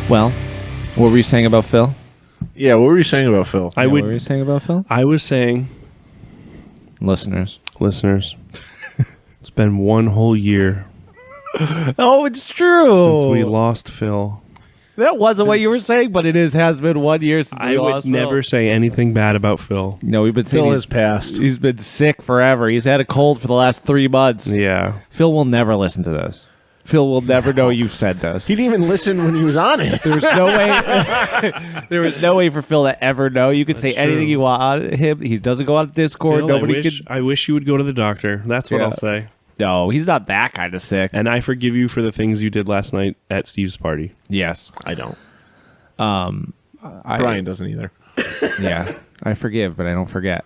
Well, what were you saying about Phil? Yeah, what were you saying about Phil? What were you saying about Phil? I was saying, Listeners, it's been one whole year oh, it's true. since we lost Phil. That wasn't what you were saying, but it has been 1 year since I we would lost never say anything bad about Phil. No, we've been saying Phil has passed. he's been sick forever. He's had a cold for the last 3 months. Yeah. Phil will never listen to this. Phil will never know you've said this. He didn't even listen when he was on it. There was no way. There was no way for Phil to ever know. You could say anything you want on him. He doesn't go on Discord. Phil, Nobody I wish you would go to the doctor. That's what I'll say. No, he's not that kind of sick. And I forgive you for the things you did last night at Steve's party. Yes, I don't. Brian doesn't either. Yeah, I forgive, but I don't forget.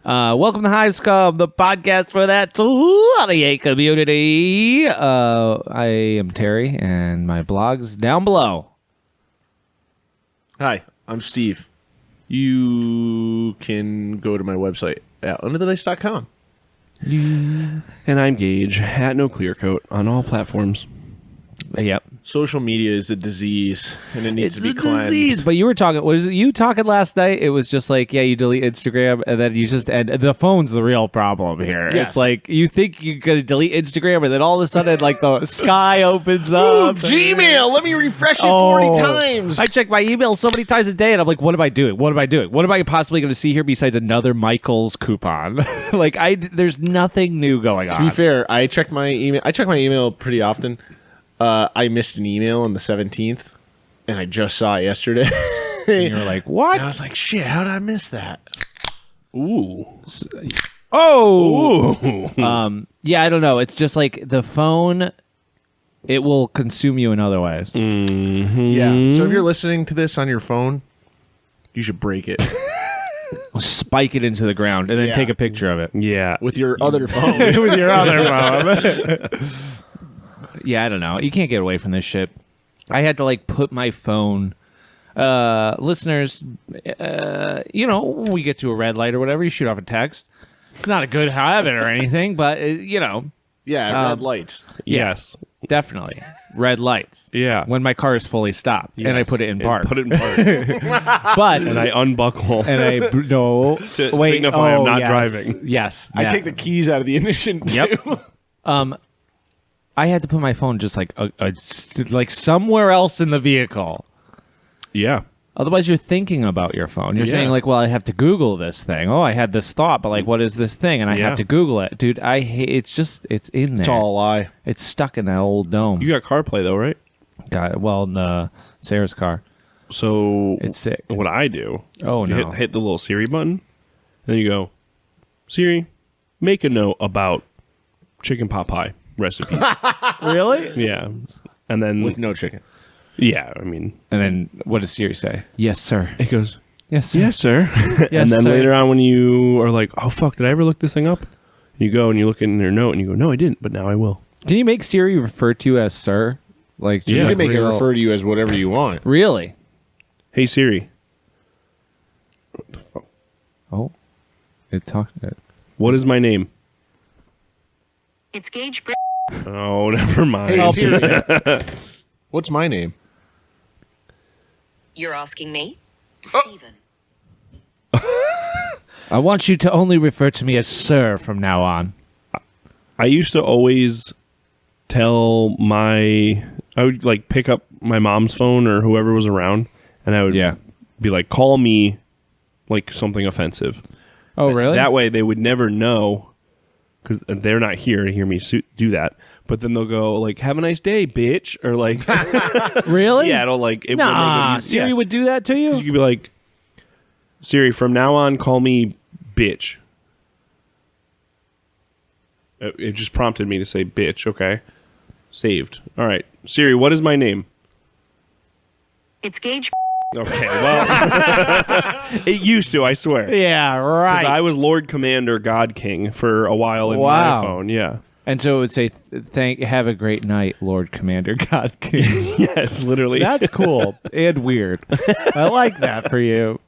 Welcome to Hive Scum, the podcast for that 28 community. I am Terry, and my blog's down below. Hi, I'm Steve. You can go to my website at underthedice.com. And I'm Gage, at No Clear Coat, on all platforms. Yep. Social media is a disease, and it needs to be a cleansed. disease. But you were talking. Was it you talking last night? It was just like, yeah, you delete Instagram, and then you just end. The phone's the real problem here. Yes. It's like you think you're gonna delete Instagram, and then all of a sudden, like the sky opens Ooh, up. Gmail! Let me refresh it 40 times. I check my email so many times a day, and I'm like, what am I doing? What am I doing? What am I possibly going to see here besides another Michael's coupon? Like, there's nothing new going on. To be fair, I check my email. I check my email pretty often. I missed an email on the 17th, and I just saw it yesterday. And you're like, what? And I was like, shit, how did I miss that? Ooh. Oh! Ooh. Yeah, I don't know. It's just like the phone, it will consume you in other ways. Mm-hmm. Yeah. So if you're listening to this on your phone, you should break it Spike it into the ground and then Yeah. take a picture of it. Yeah. with your other phone. With your other phone. Yeah, I don't know. You can't get away from this shit. I had to like put my phone. Listeners, when we get to a red light or whatever, you shoot off a text. It's not a good habit or anything, but Yeah, red lights. Yes. definitely red lights. Yeah. When my car is fully stopped, and I Yes. put it in And park. Put it in park. But And I unbuckle. and I no To signify I'm not yes. driving. Yes, I take the keys out of the ignition, too. Yep. I had to put my phone just like like somewhere else in the vehicle. Yeah. Otherwise, you're thinking about your phone. You're Yeah. saying like, "Well, I have to Google this thing. Oh, I had this thought, but like, what is this thing?" And I Yeah. have to Google it, dude. I hate. It's in there. It's all a lie. It's stuck in that old dome. You got CarPlay, though, right? Got it. Well, in the Sarah's car, So it's sick. what I do, Oh you no! hit the little Siri button, and then you go, Siri, make a note about chicken pot pie recipe. Really? Yeah. And then, With no chicken. yeah, I mean, And then what does Siri say? Yes, sir. it goes, Yes, sir. yes, sir. Yes, and then sir. later on when you are like, oh, fuck, did I ever look this thing up? You go and you look in your note and you go, no, I didn't, but now I will. Can you make Siri refer to you as sir? Like, just Yeah. You like can make it real- refer to you as whatever you want. Really? Hey, Siri, Oh, it talked. what is my name? It's Gage. Oh, never mind. Hey, Siri. What's my name? You're asking me? Steven. I want you to only refer to me as sir from now on. I used to always tell I would like pick up my mom's phone or whoever was around, and I would be like, call me like something offensive. Oh, really? That way they would never know because they're not here to hear me do that. But then they'll go like, have a nice day, bitch. Or like, Really? yeah, it'll like, it Nah, Siri would do that to you? You could be like, Siri, from now on, call me bitch. It just prompted me to say bitch. Okay. Saved. All right. Siri, what is my name? It's Gage. Okay. Well, it used to, I swear. Yeah, 'Cause right. I was Lord Commander God King for a while in Wow. my phone. Yeah. And so it would say, have a great night, Lord Commander God King. Yes, literally. That's cool and weird. I like that for you.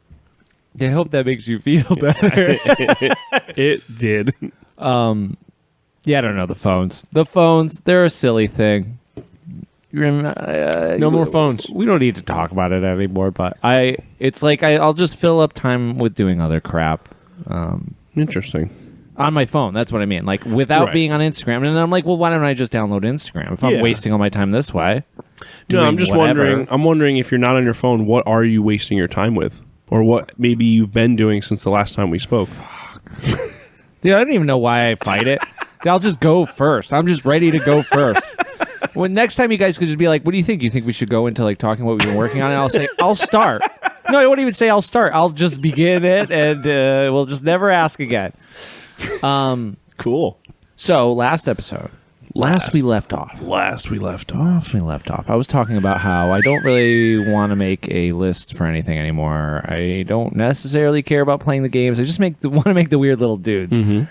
I hope that makes you feel better. It did. Yeah, I don't know, the phones. The phones, they're a silly thing. No more phones. We don't need to talk about it anymore. But it's like I'll just fill up time with doing other crap. Interesting. On my phone, that's what I mean. Like without Right. being on Instagram, and then I'm like, well, why don't I just download Instagram if I'm Yeah. wasting all my time this way? No, I'm just whatever. wondering. I'm wondering if you're not on your phone, what are you wasting your time with, or what maybe you've been doing since the last time we spoke? Dude, I don't even know why I fight it. Dude, I'll just go first. I'm just ready to go first. When next time you guys could just be like, what do you think? You think we should go into like talking what we've been working on? And I'll say, I'll start. No, I won't even say I'll start. I'll just begin it, and we'll just never ask again. Cool. So last episode, last we left off. Last we left off. I was talking about how I don't really want to make a list for anything anymore. I don't necessarily care about playing the games. I just want to make the weird little dudes. Mm-hmm.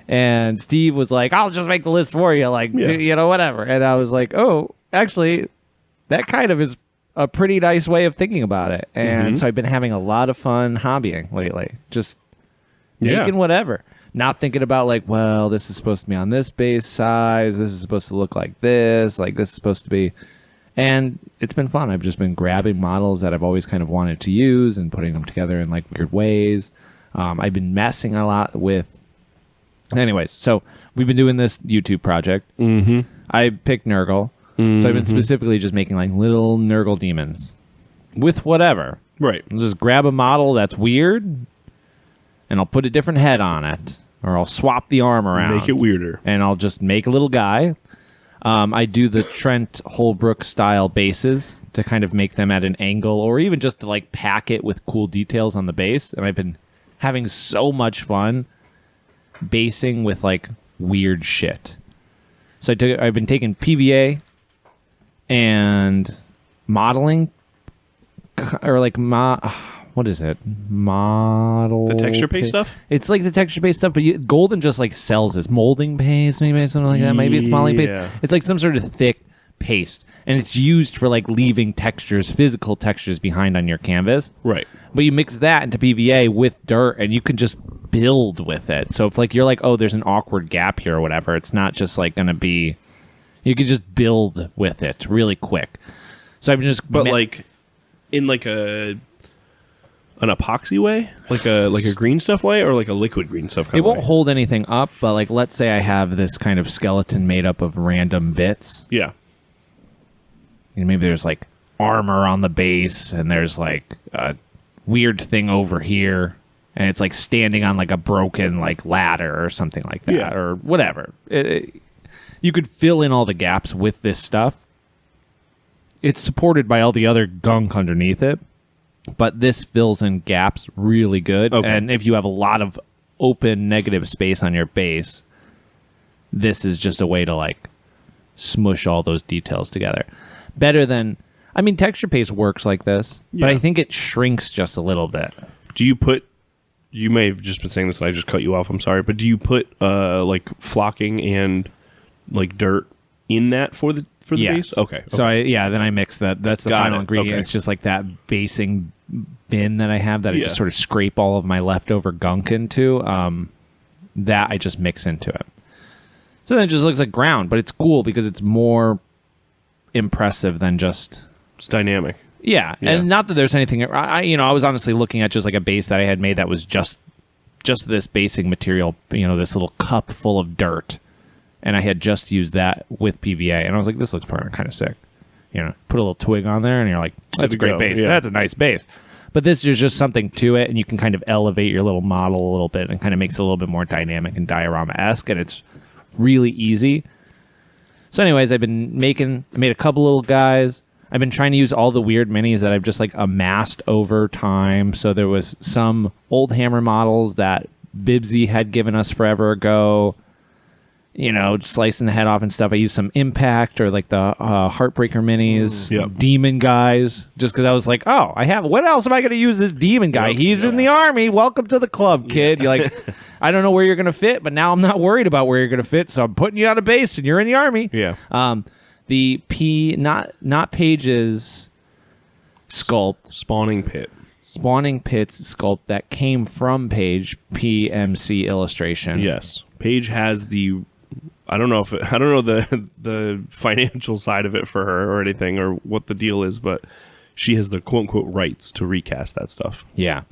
And Steve was like, I'll just make the list for you. Like, whatever. And I was like, oh, actually, that kind of is a pretty nice way of thinking about it. And so I've been having a lot of fun hobbying lately. Just making whatever. Not thinking about like, well, this is supposed to be on this base size. This is supposed to look like this. Like this is supposed to be. And it's been fun. I've just been grabbing models that I've always kind of wanted to use and putting them together in like weird ways. I've been messing a lot with. Anyways, so we've been doing this YouTube project. Mm-hmm. I picked nurgle. So I've been specifically just making like little nurgle demons with whatever. Right. I'll just grab a model that's weird and I'll put a different head on it. Or I'll swap the arm around. Make it weirder. And I'll just make a little guy. I do the Trent Holbrook style bases to kind of make them at an angle or even just to like pack it with cool details on the base. And I've been having so much fun basing with like weird shit. So I've been taking PVA and modeling or like what is it? Model. The texture paste stuff? It's like the texture paste stuff, but Golden just like sells this molding paste, maybe something like that. Maybe it's modeling paste. It's like some sort of thick paste, and it's used for like leaving textures, physical textures behind on your canvas. Right. But you mix that into PVA with dirt, and you can just build with it. So if like you're like, oh, there's an awkward gap here or whatever, it's not just like going to be. You can just build with it really quick. So I've just, but like in like an epoxy way, like a green stuff way, or like a liquid green stuff kind it of won't way? hold anything up, but like let's say I have this kind of skeleton made up of random bits. Yeah. And maybe there's like armor on the base, and there's like a weird thing over here, and it's like standing on like a broken like ladder or something like that, or whatever. You could fill in all the gaps with this stuff. It's supported by all the other gunk underneath it, but this fills in gaps really good. Okay. And if you have a lot of open negative space on your base, this is just a way to like smush all those details together. Better than, I mean, texture paste works like this, but I think it shrinks just a little bit. Do you put, you may have just been saying this and I just cut you off, I'm sorry, but do you put like flocking and like dirt in that for the base? Okay. So then I mix that. That's the final ingredient. Okay. It's just like that basing bin that I have that I just sort of scrape all of my leftover gunk into. That I just mix into it. So then it just looks like ground, but it's cool because it's more impressive than just... It's dynamic. Yeah, and not that there's anything... I was honestly looking at just like a base that I had made that was just this basing material, this little cup full of dirt. And I had just used that with PVA. And I was like, this looks kind of sick. Put a little twig on there, and you're like, that's a great base. Yeah. That's a nice base. But this is just something to it, and you can kind of elevate your little model a little bit and kind of makes it a little bit more dynamic and diorama-esque, and it's really easy. So anyways, I made a couple little guys. I've been trying to use all the weird minis that I've just like amassed over time. So there was some old Hammer models that Bibsy had given us forever ago. Slicing the head off and stuff. I used some Impact or like the Heartbreaker minis, Demon guys, just because I was like, oh, what else am I going to use this Demon guy? He's in the army. Welcome to the club, kid. You're like, I don't know where you're going to fit, but now I'm not worried about where you're going to fit, so I'm putting you on a base and you're in the army. Yeah. The not Page's sculpt. Spawning Pit's sculpt that came from Page PMC illustration. Yes. Page has the I don't know the financial side of it for her or anything or what the deal is, but she has the quote unquote rights to recast that stuff. Yeah.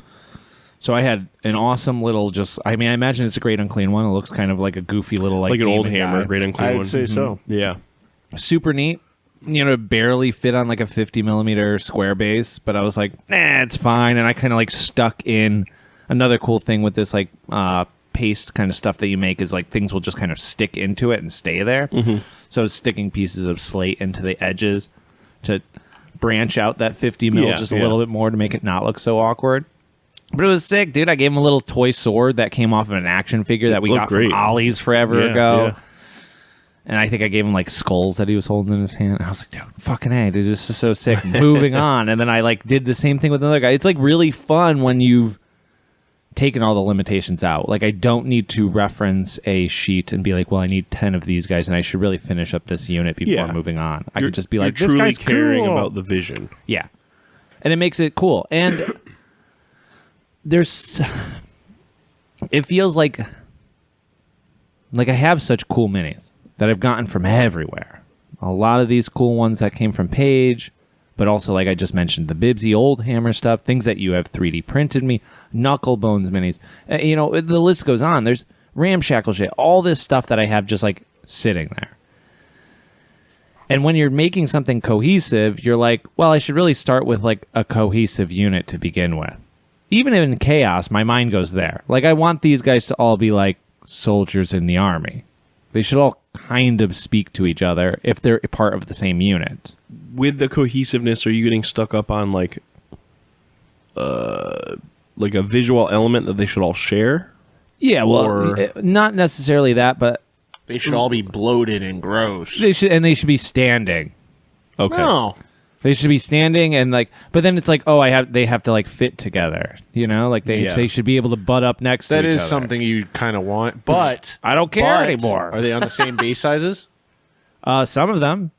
So I had an awesome little I imagine it's a Great Unclean one. It looks kind of like a goofy little like an old demon hammer, guy. Great Unclean I one. would say so. Yeah. Super neat. Barely fit on like a 50 millimeter square base, but I was like, it's fine. And I kind of like stuck in another cool thing with this like paste kind of stuff that you make is like things will just kind of stick into it and stay there. Mm-hmm. So sticking pieces of slate into the edges to branch out that 50 mil just a little bit more to make it not look so awkward. But it was sick, dude. I gave him a little toy sword that came off of an action figure that we got from Ollie's forever ago. Yeah. And I think I gave him like skulls that he was holding in his hand. I was like, dude, fucking A, dude, this is so sick. Moving on. And then I like did the same thing with another guy. It's like really fun when you've taken all the limitations out. Like I don't need to reference a sheet and be like, well, I need 10 of these guys and I should really finish up this unit before moving on. I could just be like, this guy's caring cool. about the vision. Yeah. And it makes it cool. And it feels like I have such cool minis that I've gotten from everywhere. A lot of these cool ones that came from Page, but also like I just mentioned, the Bibsy old hammer stuff, things that you have 3D printed me, Knuckle Bones minis. The list goes on. There's ramshackle shit, all this stuff that I have just like sitting there. And when you're making something cohesive, you're like, well, I should really start with like a cohesive unit to begin with. Even in Chaos, my mind goes there. Like, I want these guys to all be like soldiers in the army. They should all kind of speak to each other if they're part of the same unit. With the cohesiveness, are you getting stuck up on like a visual element that they should all share? Yeah, well, not necessarily that, but they should all be bloated and gross. They should be standing. Okay. No. They should be standing and like, but then it's like, they have to like fit together, like they should be able to butt up next to each other. That is something you kind of want, but I don't care anymore. Are they on the same base sizes? Some of them.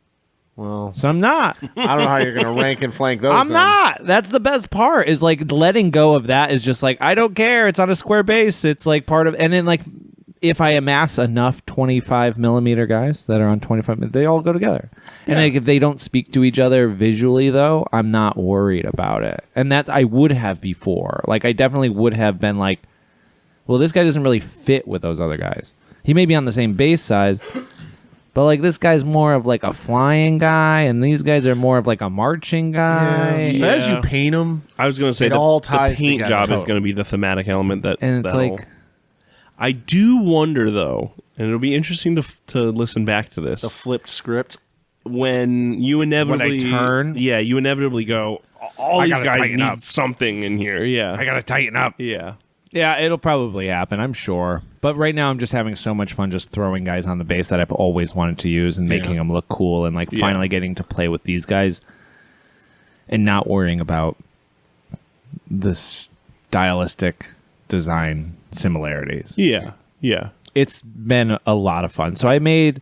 Well, some not. I don't know how you're going to rank and flank those. I'm not. That's the best part is like letting go of that is just like, I don't care. It's on a square base. It's like part of, and then like, if I amass enough 25 millimeter guys that are on 25, they all go together. And like, if they don't speak to each other visually, though, I'm not worried about it. And that I would have before. Like, I definitely would have been like, well, this guy doesn't really fit with those other guys. He may be on the same base size, but like this guy's more of like a flying guy, and these guys are more of like a marching guy. Yeah. As you paint them, I was going to say the paint job is going to be the thematic element that. And it's like, I do wonder though, and it'll be interesting to listen back to this. The flipped script. When you inevitably turn, you inevitably go. All these guys need something in here. Yeah, I gotta tighten up. Yeah, it'll probably happen, I'm sure. But right now, I'm just having so much fun just throwing guys on the base that I've always wanted to use and making them look cool, and like finally getting to play with these guys and not worrying about the stylistic design similarities. Yeah. It's been a lot of fun. So I made...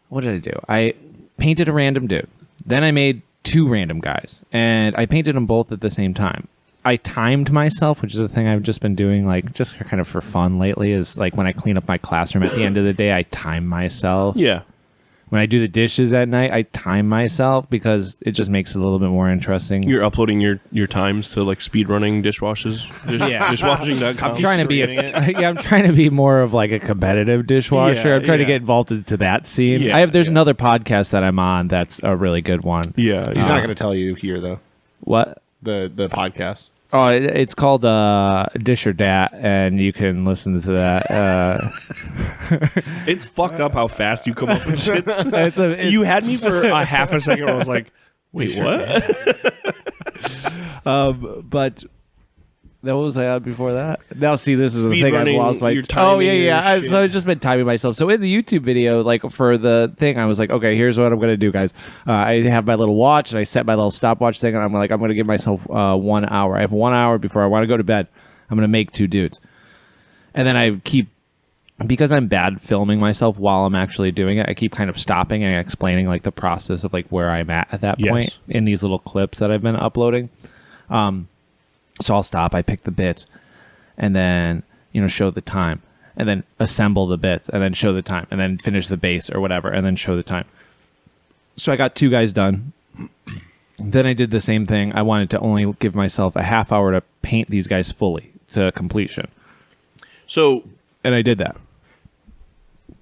What did I do? I painted a random dude. Then I made 2 random guys. And I painted them both at the same time. I timed myself, which is a thing I've just been doing, like, just kind of for fun lately, is like when I clean up my classroom at the end of the day, I time myself. Yeah. When I do the dishes at night, I time myself because it just makes it a little bit more interesting. You're uploading your times to like speedrunning dishwashing.com. I'm trying to be I'm trying to be more of like a competitive dishwasher. I'm trying to get involved into that scene. Yeah, there's another podcast that I'm on that's a really good one. Yeah. He's not going to tell you here though. What? The podcast. Oh, it's called Dish or Dat, and you can listen to that. It's fucked up how fast you come up with shit. You had me for a half a second where I was like, wait, what? But what was I on before that? Now, see, this is the thing I've lost. So I've just been timing myself. So in the YouTube video, like for the thing, I was like, okay, here's what I'm going to do, guys. I have my little watch, and I set my little stopwatch thing, and I'm like, I'm going to give myself 1 hour. I have 1 hour before I want to go to bed. I'm going to make 2 dudes. And then I keep, because I'm bad filming myself while I'm actually doing it, I keep kind of stopping and explaining like the process of like where I'm at that point in these little clips that I've been uploading. So I'll stop, I pick the bits, and then, show the time. and then assemble the bits, and then show the time, and then finish the base or whatever, and then show the time. So I got 2 guys done. Then I did the same thing. I wanted to only give myself a half hour to paint these guys fully to completion. So, And I did that.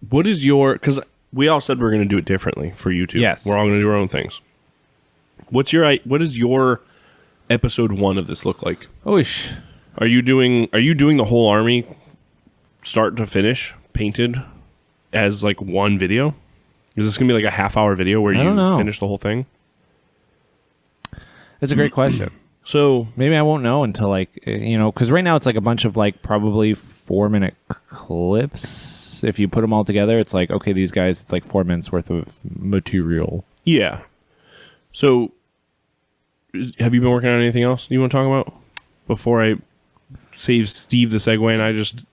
what is your... Because we all said we are going to do it differently for YouTube. Yes. We're all going to do our own things. What does your episode 1 of this look like? Oosh. Are you doing the whole army start to finish painted as like one video? Is this going to be like a half-hour video where I don't know. you finish the whole thing? That's a great question. So Maybe I won't know until because right now it's like a bunch of like probably 4-minute clips. If you put them all together, it's like, okay, these guys, it's like 4 minutes worth of material. yeah. So have you been working on anything else you want to talk about before I save Steve the segue and I just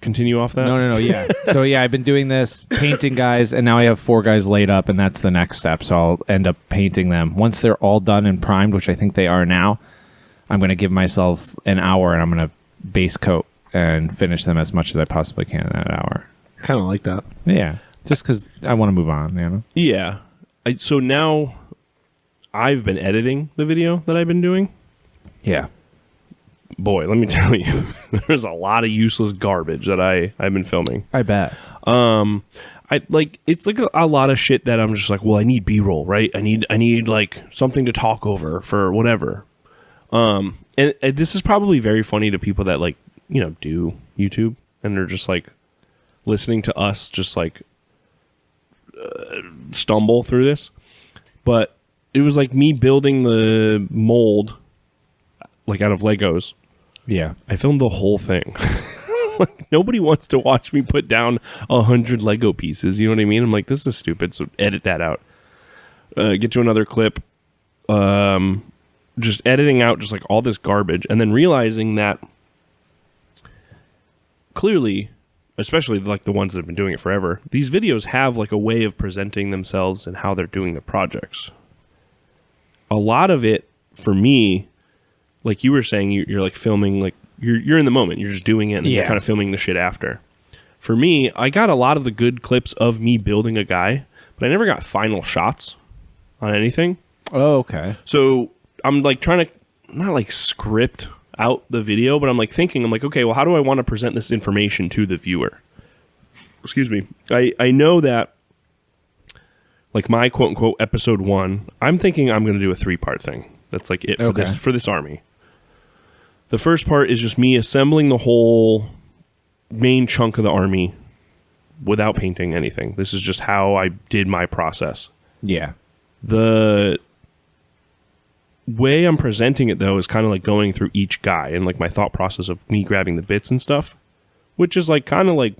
continue off that? No, yeah. So yeah, I've been doing this painting guys, and now I have 4 guys laid up, and that's the next step. So I'll end up painting them. Once they're all done and primed, which I think they are now, I'm going to give myself an hour, and I'm going to base coat and finish them as much as I possibly can in that hour. Kind of like that. Yeah, just because I want to move on, you know? Yeah. So now I've been editing the video that I've been doing. Yeah. Boy, let me tell you, there's a lot of useless garbage that I've been filming. I bet. It's like a lot of shit that I'm just like, well, I need B-roll, right? I need like something to talk over for whatever. And this is probably very funny to people that like, do YouTube and they're just like listening to us just like stumble through this. But it was like me building the mold like out of Legos. Yeah. I filmed the whole thing. Like, nobody wants to watch me put down 100 Lego pieces. You know what I mean? I'm like, this is stupid. So edit that out. Get to another clip. Just editing out just like all this garbage, and then realizing that clearly, especially like the ones that have been doing it forever, these videos have like a way of presenting themselves and how they're doing the projects. A lot of it for me, like you were saying, you're like filming, like you're in the moment, you're just doing it and you're kind of filming the shit after. For me, I got a lot of the good clips of me building a guy, but I never got final shots on anything. Oh, okay. So I'm like trying to not like script out the video, but I'm like thinking, I'm like, okay, well, how do I want to present this information to the viewer? Excuse me. I know that like my quote unquote episode 1, I'm thinking I'm going to do a 3-part thing. That's like it for this army. The first part is just me assembling the whole main chunk of the army without painting anything. This is just how I did my process. Yeah. The way I'm presenting it, though, is kind of like going through each guy and like my thought process of me grabbing the bits and stuff, which is like kind of like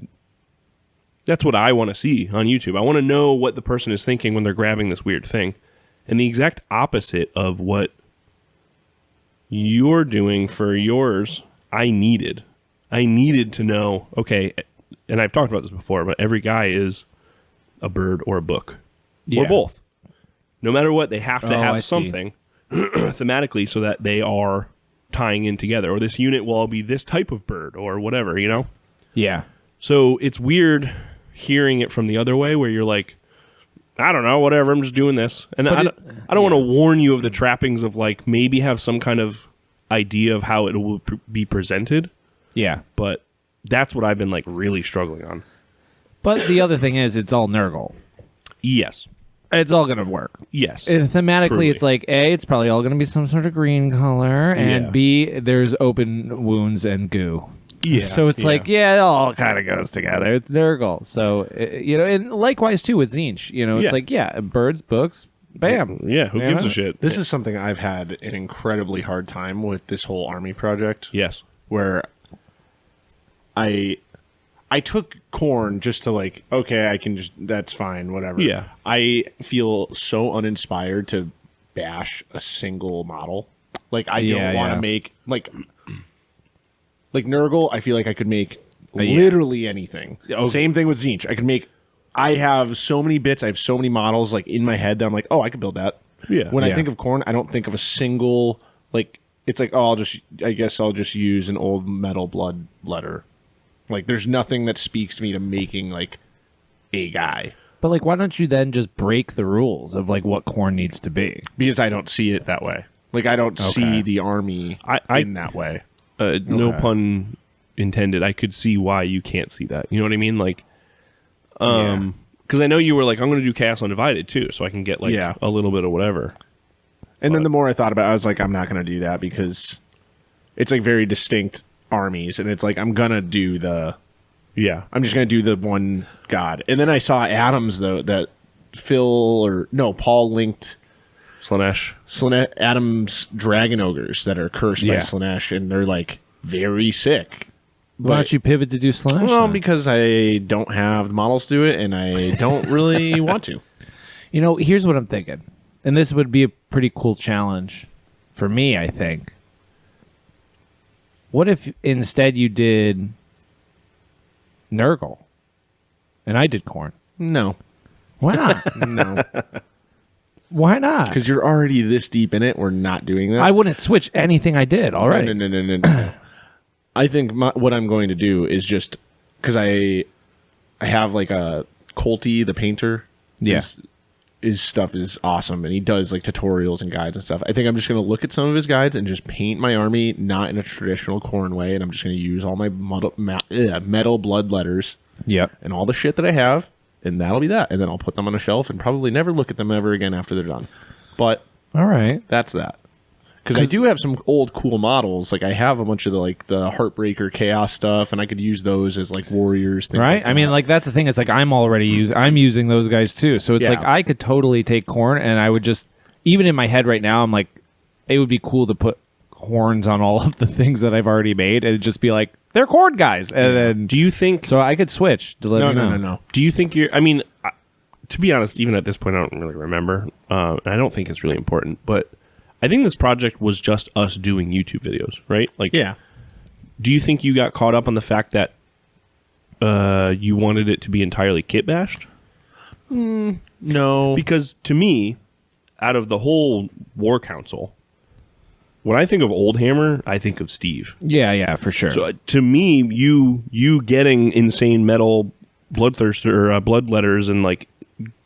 that's what I want to see on YouTube. I want to know what the person is thinking when they're grabbing this weird thing. And the exact opposite of what you're doing for yours, I needed to know, okay, and I've talked about this before, but every guy is a bird or a book or both. No matter what, they have to have something thematically so that they are tying in together, or this unit will all be this type of bird or whatever, you know? Yeah. So it's weird hearing it from the other way where you're like, I don't know, whatever, I'm just doing this. And I don't want to warn you of the trappings of like maybe have some kind of idea of how it will be presented. Yeah. But that's what I've been like really struggling on. But the other thing is, it's all nurgle. Yes. It's all going to work. Yes. And thematically, Truly. it's like, A, it's probably all going to be some sort of green color, and Yeah. B, there's open wounds and goo. Yeah. So it's like, it all kind of goes together. It's nurgle. So, and likewise, too, with Zinch. It's like, birds, books, bam. Yeah, who gives a shit? This is something I've had an incredibly hard time with this whole army project. Yes. Where I took corn just to like, okay, I can just, that's fine, whatever. Yeah. I feel so uninspired to bash a single model. Like, I don't want to make, like Nurgle, I feel like I could make literally anything. Okay. Same thing with Zinch. I have so many bits, I have so many models like in my head that I'm like, oh, I could build that. Yeah. When I think of corn, I don't think of a single, like, it's like, oh, I guess I'll just use an old metal blood letter. Like, there's nothing that speaks to me to making like a guy, But like, why don't you then just break the rules of like what corn needs to be? because I don't see it that way. Like, I don't see the army in that way. No pun intended. I could see why you can't see that. You know what I mean? Like, because I know you were like, I'm going to do Chaos Undivided too, so I can get like a little bit of whatever. And then the more I thought about it, I was like, I'm not going to do that because it's like very distinct armies, and it's like I'm going to do I'm just going to do the one god. And then I saw Adams, though, that Paul linked Adams Dragon Ogres that are cursed by Slaanesh, and they're like very sick. Why don't you pivot to do Slaanesh? Well, then? because I don't have the models to do it, and I don't really want to. You know, here's what I'm thinking. And this would be a pretty cool challenge for me, I think. What if instead you did Nurgle and I did corn? No. Why not? No. Why not? Because you're already this deep in it. We're not doing that. I wouldn't switch anything I did. All right. No. I think what I'm going to do is just because I have like a Colty, the painter. Yeah. His stuff is awesome, and he does like tutorials and guides and stuff. I think I'm just going to look at some of his guides and just paint my army not in a traditional corn way, and I'm just going to use all my metal blood letters and all the shit that I have, and that'll be that. And then I'll put them on a shelf and probably never look at them ever again after they're done. But all right, that's that. Because I do have some old cool models. Like I have a bunch of the Heartbreaker Chaos stuff, and I could use those as like warriors. Things right? Like I mean, like that's the thing. It's like I'm using those guys too. So it's like I could totally take corn, and I would just even in my head right now, I'm like, it would be cool to put horns on all of the things that I've already made, and just be like, they're corn guys. And then do you think so? I could switch to let No. Do you think you're? I mean, to be honest, even at this point, I don't really remember. And I don't think it's really important, but. I think this project was just us doing YouTube videos, right? Like, do you think you got caught up on the fact that you wanted it to be entirely kit bashed? No. Because to me, out of the whole War Council, when I think of Old Hammer, I think of Steve. Yeah, for sure. So to me, you getting insane metal bloodthirster blood letters and like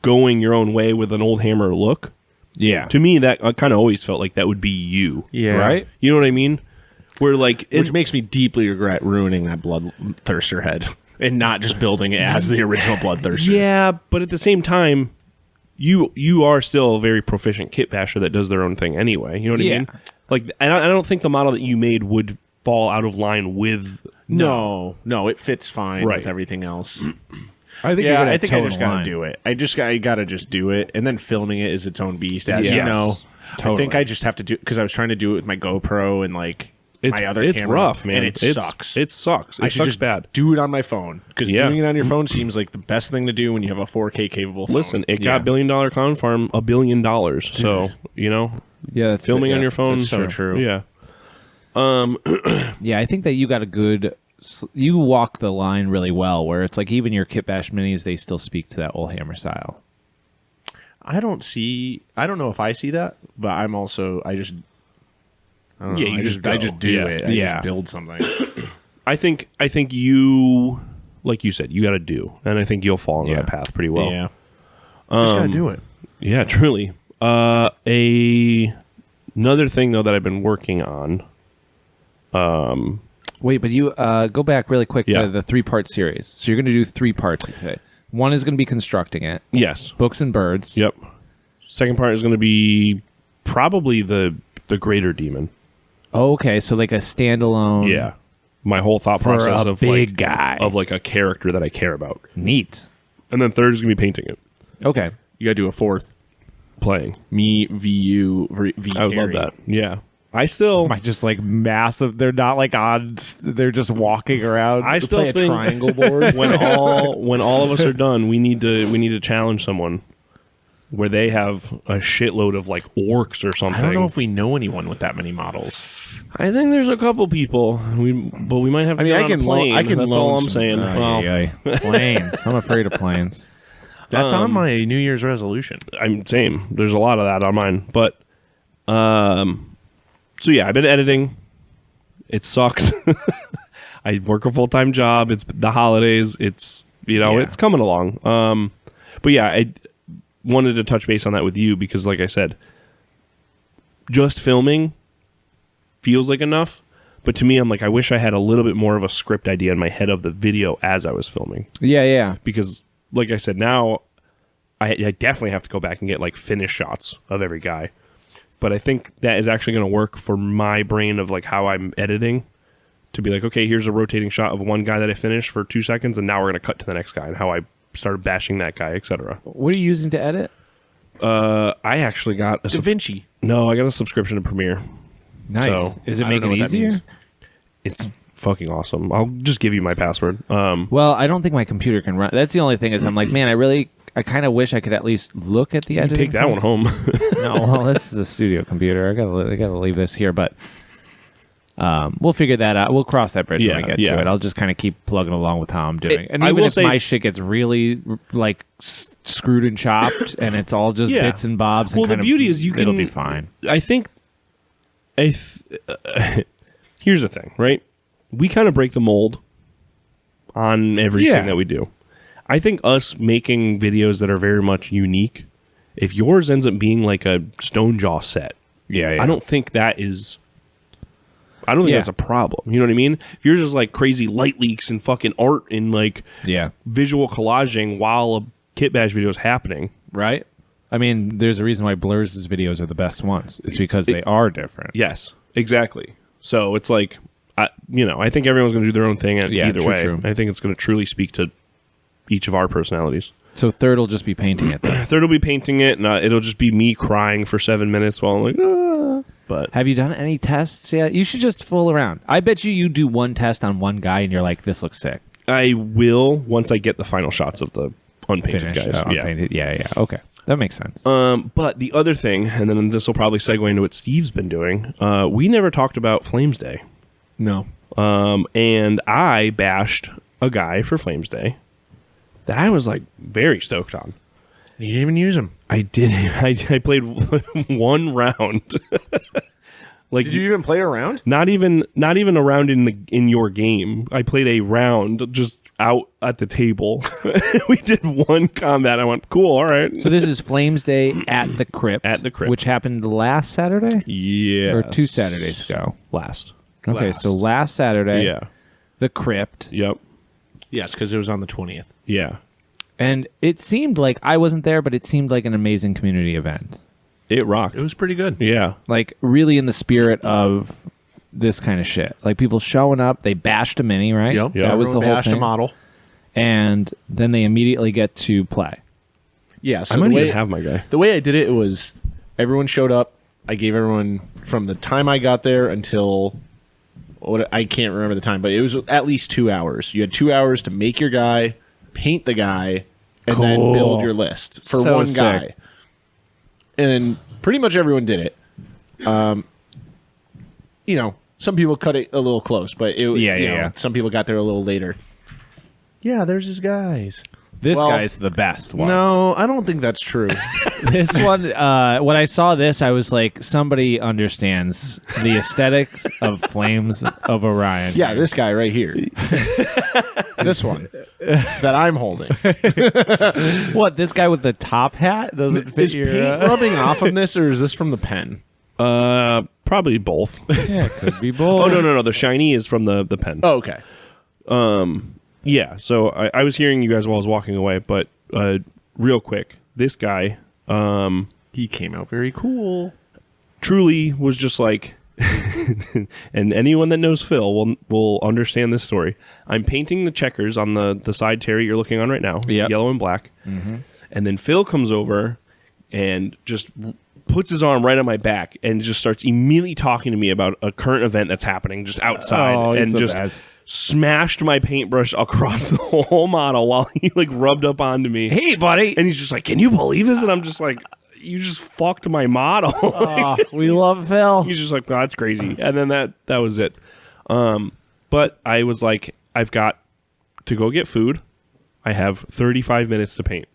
going your own way with an Old Hammer look. Yeah. To me, that kind of always felt like that would be you. Yeah. Right? You know what I mean? Where like... Which makes me deeply regret ruining that Bloodthirster head and not just building it as the original Bloodthirster. Yeah, but at the same time, you are still a very proficient kit basher that does their own thing anyway. You know what I mean? Like, I don't think the model that you made would fall out of line with... No, it fits fine with everything else. I think I just gotta do it. I gotta just do it, and then filming it is its own beast, as you know. Totally. I think I just have to do because I was trying to do it with my GoPro and like my other camera. It's rough, man. And it sucks. It sucks. It sucks just bad. Do it on my phone because doing it on your phone seems like the best thing to do when you have a 4K capable phone. Listen, it got $1 Billion Clown Farm $1 billion. So you know, that's filming on your phone. That's so true. Yeah. Yeah, I think that you got a good. You walk the line really well, where it's like even your kit bash minis, they still speak to that Old Hammer style. I don't know if I see that, but I just do it. I just build something. I think you, like you said, you got to do, and I think you'll fall into that path pretty well. Yeah, just gotta do it. Yeah, truly. Another thing though that I've been working on. Wait, but you go back really quick to the 3-part series. So you're going to do 3 parts today. One is going to be constructing it. Yes. Books and birds. Yep. Second part is going to be probably the greater demon. Oh, okay, so like a standalone. Yeah. My whole thought For process a of big like guy. of like a character that I care about. Neat. And then third is going to be painting it. Okay. You gotta do a fourth. Playing. Me, VU, V. I would love that. Yeah. I still... Am I just like massive? They're not like on. They're just walking around. I still play a think triangle board. when all of us are done, we need to challenge someone where they have a shitload of like orcs or something. I don't know if we know anyone with that many models. I think there's a couple people. But we might have to get on a plane. That's all I'm saying. Planes. I'm afraid of planes. That's on my New Year's resolution. I'm same. There's a lot of that on mine, but so yeah, I've been editing. It sucks. I work a full-time job. It's the holidays. It's, it's coming along. But yeah, I wanted to touch base on that with you because, like I said, just filming feels like enough. But to me, I'm like, I wish I had a little bit more of a script idea in my head of the video as I was filming. Yeah. Because, like I said, now I definitely have to go back and get like finish shots of every guy. But I think that is actually going to work for my brain of like how I'm editing to be like, okay, here's a rotating shot of one guy that I finished for 2 seconds, and now we're going to cut to the next guy and how I started bashing that guy, etc. What are you using to edit? I actually got a DaVinci. No, I got a subscription to Premiere. Nice. So, Is it I don't making know it what that easier? means. It's fucking awesome. I'll just give you my password. Well, I don't think my computer can run. That's the only thing is I'm like, man, I kind of wish I could at least look at the editing. Take that one home. No, well, this is a studio computer. I gotta leave this here, but we'll figure that out. We'll cross that bridge when we get to it. I'll just kind of keep plugging along with how I'm doing. And I even will if say my shit gets really like screwed and chopped, and it's all just bits and bobs. Well, and the kind of, beauty is it'll be fine. I think. Here's the thing, right? We kind of break the mold on everything that we do. I think us making videos that are very much unique, if yours ends up being like a stone jaw set, I don't think that is. I don't think that's a problem. You know what I mean? If yours is like crazy light leaks and fucking art and like visual collaging while a kit bash video is happening, right? I mean, there's a reason why Blur's videos are the best ones. It's because they are different. Yes, exactly. So it's like, I think everyone's going to do their own thing either way. True. I think it's going to truly speak to each of our personalities. So third will just be painting it then. Third will be painting it, and it'll just be me crying for 7 minutes while I'm like, ah. But have you done any tests yet? You should just fool around. I bet you do one test on one guy and you're like, this looks sick. I will once I get the final shots of the unpainted guys. Unpainted. Yeah. Okay. That makes sense. But the other thing, and then this will probably segue into what Steve's been doing, we never talked about Flames Day. No. And I bashed a guy for Flames Day that I was like very stoked on. You didn't even use them. I did. I played one round. Like, did you even play a round? Not even a round in your game. I played a round just out at the table. We did one combat. I went, cool, all right. So this is Flames Day at the Crypt. At the Crypt. Which happened last Saturday? Yeah. Or 2 Saturdays ago? Last. Okay, so last Saturday. Yeah. The Crypt. Yep. Yes, because it was on the 20th. Yeah. And it seemed like, I wasn't there, but it seemed like an amazing community event. It rocked. It was pretty good. Yeah. Like, really in the spirit of this kind of shit. Like, people showing up, they bashed a mini, right? Yep. That was the whole bashed thing. a model. And then they immediately get to play. Yeah, so I might even have my guy. The way I did it was everyone showed up. I gave everyone from the time I got there until I can't remember the time, but it was at least 2 hours. You had 2 hours to make your guy, paint the guy, and then build your list for So one sick. guy. And pretty much everyone did it. Some people cut it a little close, but some people got there a little later. Yeah, there's his guys. This guy's the best one. No, I don't think that's true. This one, when I saw this, I was like, somebody understands the aesthetics of Flames of Orion. Yeah, this guy right here. This one that I'm holding. What, this guy with the top hat? Doesn't fit Is your... paint rubbing off on this, or is this from the pen? Probably both. Yeah, it could be both. Oh, no. The shiny is from the pen. Oh, okay. Yeah, so I was hearing you guys while I was walking away, but real quick, this guy He came out very cool. truly was just like, and anyone that knows Phil will understand this story. I'm painting the checkers on the side Terry you're looking on right now, yellow and black, and then Phil comes over and just puts his arm right on my back and just starts immediately talking to me about a current event that's happening just outside, he's and the just best. smashed my paintbrush across the whole model while he like rubbed up onto me. Hey, buddy. And he's just like, "Can you believe this?" And I'm just like, "You just fucked my model." We love Phil. He's just like, "Oh, that's crazy." And then that was it. But I was like, I've got to go get food. I have 35 minutes to paint.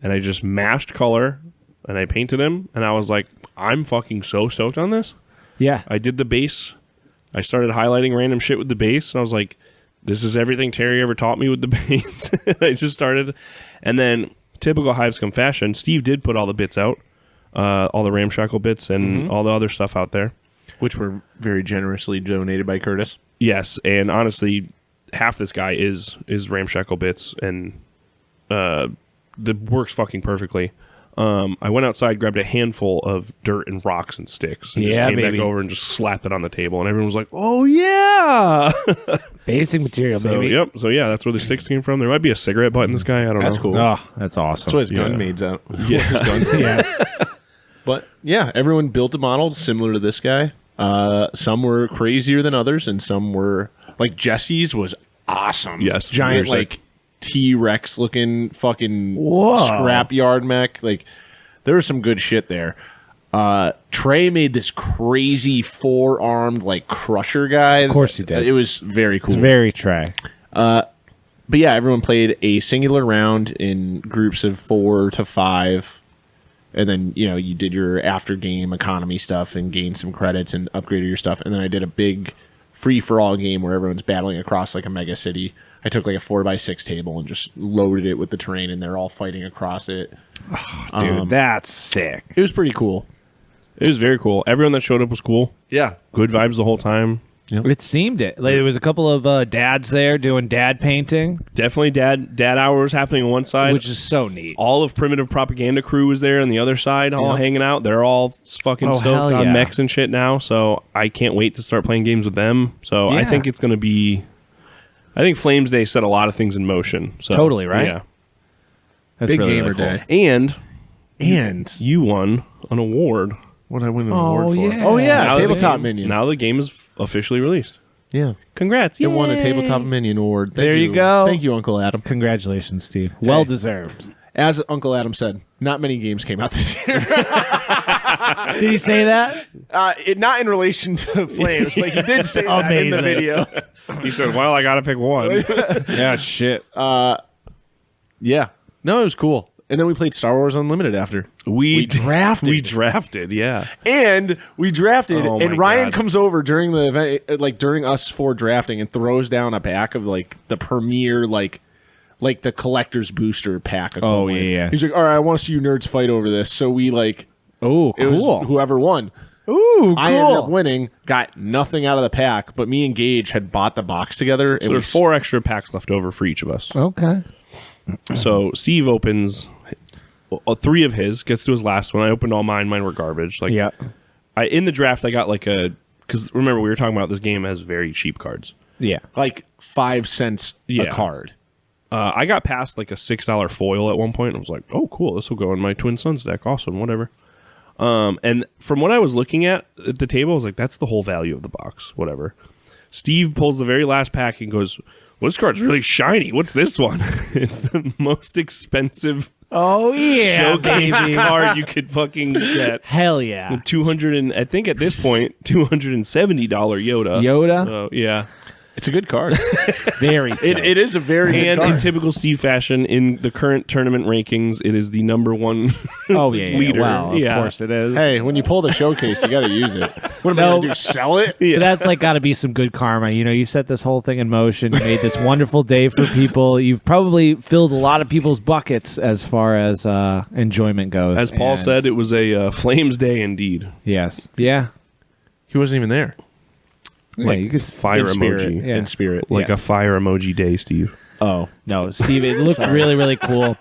And I just mashed color and I painted him. And I was like, I'm fucking so stoked on this. Yeah. I did the base. I started highlighting random shit with the base. And I was like, this is everything Terry ever taught me with the base. I just started. And then, typical Hive Scum fashion, Steve did put all the bits out, all the ramshackle bits and all the other stuff out there. Which were very generously donated by Curtis. Yes, and honestly, half this guy is ramshackle bits, and the works fucking perfectly. I went outside, grabbed a handful of dirt and rocks and sticks, and just came back over and just slapped it on the table, and everyone was like, "Oh yeah!" Basic material, baby. Yep. So yeah, that's where the sticks came from. There might be a cigarette butt in this guy. I don't know. That's cool. Oh, that's awesome. That's why his gun made's out. Yeah. His guns. Yeah. But yeah, everyone built a model similar to this guy. Some were crazier than others, and some were like Jesse's was awesome. Yes, giant very like T-Rex looking fucking Whoa. scrapyard mech. Like there was some good shit there. Trey made this crazy 4-armed like crusher guy. Of course he did. It was very cool. It's very Trey. But yeah, everyone played a singular round in groups of 4 to 5. And then, you did your after game economy stuff and gained some credits and upgraded your stuff. And then I did a big free for all game where everyone's battling across like a mega city. I took like a 4x6 table and just loaded it with the terrain, and they're all fighting across it. Dude, that's sick. It was pretty cool. It was very cool. Everyone that showed up was cool. Yeah. Good vibes the whole time. It seemed it. Like, there was a couple of dads there doing dad painting, Definitely dad hours happening on one side. which is so neat. All of Primitive Propaganda crew was there on the other side, all hanging out. They're all fucking Oh, hell stoked on yeah. mechs and shit now, so I can't wait to start playing games with them. So I Yeah. think it's going to be... I think Flames Day set a lot of things in motion. So, Totally, right? Yeah. That's Big really, gamer really cool. day. And you won an award. What did I win an Oh, award for? yeah. Oh, yeah. Now Tabletop the game- Minion. Now the game is officially released. Yeah. Congrats. It won a Yay. Tabletop Minion award. Thank There you go. Thank you, Uncle Adam. Congratulations, Steve. Well deserved. As Uncle Adam said, not many games came out this year. Did he say that? Not in relation to Flames, but he did say that in the Amazing. video. He said, well, I got to pick one. Yeah, shit. Yeah. No, it was cool. And then we played Star Wars Unlimited after. We drafted. We drafted, yeah. And we drafted, Oh my and Ryan God. comes over during the event, like during us 4 drafting, and throws down a pack of like the premier, like the collector's booster pack. Oh, equivalent. yeah. He's like, all right, I want to see you nerds fight over this. So we like, Oh, it was cool. whoever won. Ooh, I ended up winning, got nothing out of the pack, but me and Gage had bought the box together. So there's 4 extra packs left over for each of us. Okay. So Steve opens 3 of his, gets to his last one. I opened all mine. Mine were garbage. Like, Yeah. in the draft, I got like because remember, we were talking about this game has very cheap cards. Yeah. like 5 cents Yeah. a card. I got past like a $6 foil at one point. And I was like, oh, cool. This will go in my Twin Sons deck. Awesome. Whatever. And from what I was looking at the table, I was like, that's the whole value of the box. Whatever. Steve pulls the very last pack and goes, well, this card's really shiny. What's this one? It's the most expensive Oh, yeah, showcase card you could fucking get. Hell yeah. 200 and I think at this point $270 Yoda. Yoda? So, yeah. It's a good card. Very sick. it is a very good And in card. typical Steve fashion, in the current tournament rankings, it is the number 1 Oh, yeah. leader. Well, of Yeah. course it is. Hey, when you pull the showcase, you got to use it. What am I No. going to do? Sell it? But that's like got to be some good karma. You know, you set this whole thing in motion. You made this wonderful day for people. You've probably filled a lot of people's buckets as far as enjoyment goes. As Paul And- said, it was a Flames Day indeed. Yes. Yeah. He wasn't even there. Yeah, Like you could fire in spirit. emoji. Yeah. In spirit. Like Yes. a fire emoji day, Steve. Oh, No, Steve, it looked really, really cool.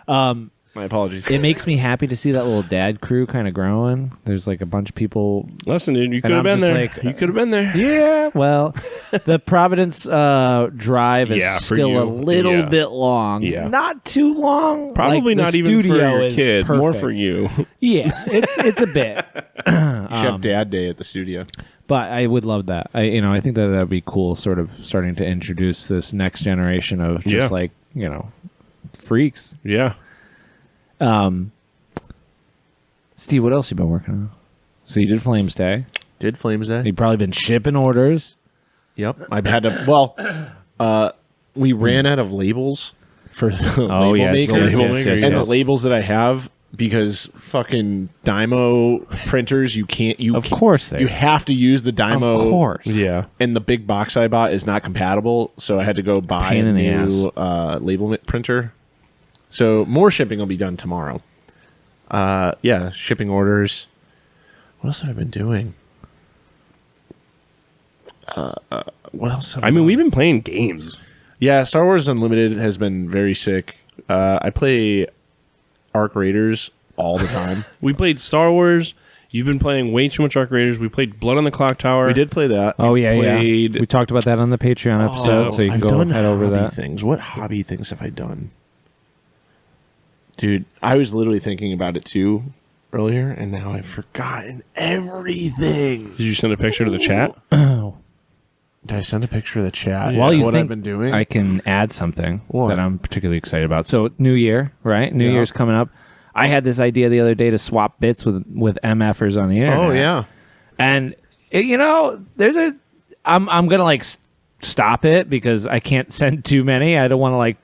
my apologies. It makes me happy to see that little dad crew kind of growing. There's like a bunch of people. Listen, dude, you could I'm have been just there. like, You could have been there. Yeah, well, the Providence drive is Yeah, for still you. a little Yeah. bit long. Yeah. Not too long. Probably Like, the not even for studio your is kid. More perfect. for you. Yeah, it's a bit. Chef Dad Day at the studio. But I would love that. I think that would be cool, sort of starting to introduce this next generation of just Yeah. freaks. Yeah. Steve, what else you been working on? So you did Flames Day. Did Flames Day? You've probably been shipping orders. Yep. I've had to. Well, we ran out of labels for the label yes, makers, yes, yes, and yes. the labels that I have because fucking Dymo printers, Of course you have to use the Dymo. Of course. Yeah. And the big box I bought is not compatible, so I had to go buy Pain a in the new label printer. So more shipping will be done tomorrow. Yeah, shipping orders. What else have I been doing? What else? We've been playing games. Yeah, Star Wars Unlimited has been very sick. I play Arc Raiders all the time. We played Star Wars. You've been playing way too much Arc Raiders. We played Blood on the Clock Tower. We did play that. Oh, yeah, played- yeah. We talked about that on the Patreon episode, so you can I've go done head over hobby that. things. What hobby things have I done? Dude, I was literally thinking about it too earlier, and now I've forgotten everything. Did you send a picture to the chat? Did I send a picture of the chat? While you what think I've been doing? I can add something What? that I'm particularly excited about. So New Year, right? New Yeah. Year's coming up. I had this idea the other day to swap bits with MFers on the internet. Oh yeah. And there's I'm gonna like stop it because I can't send too many. I don't want to like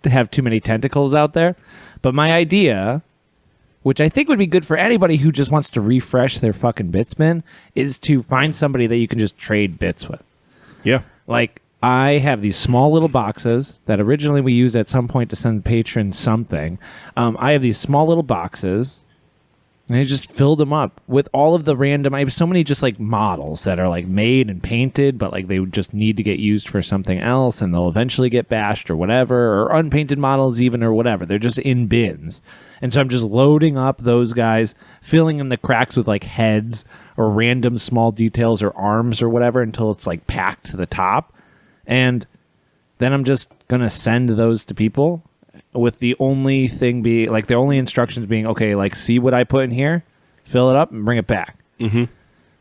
have too many tentacles out there. But my idea, which I think would be good for anybody who just wants to refresh their fucking bits bin, is to find somebody that you can just trade bits with. Yeah. Like, I have these small little boxes that originally we used at some point to send patrons something. I have these small little boxes, and I just filled them up with all of the random. I have so many just like models that are like made and painted, but like they would just need to get used for something else, and they'll eventually get bashed or whatever, or unpainted models even or whatever. They're just in bins. And so I'm just loading up those guys, filling in the cracks with like heads or random small details or arms or whatever until it's like packed to the top. And then I'm just going to send those to people with the only thing be like the only instructions being, okay, like see what I put in here, fill it up and bring it back. Mm-hmm.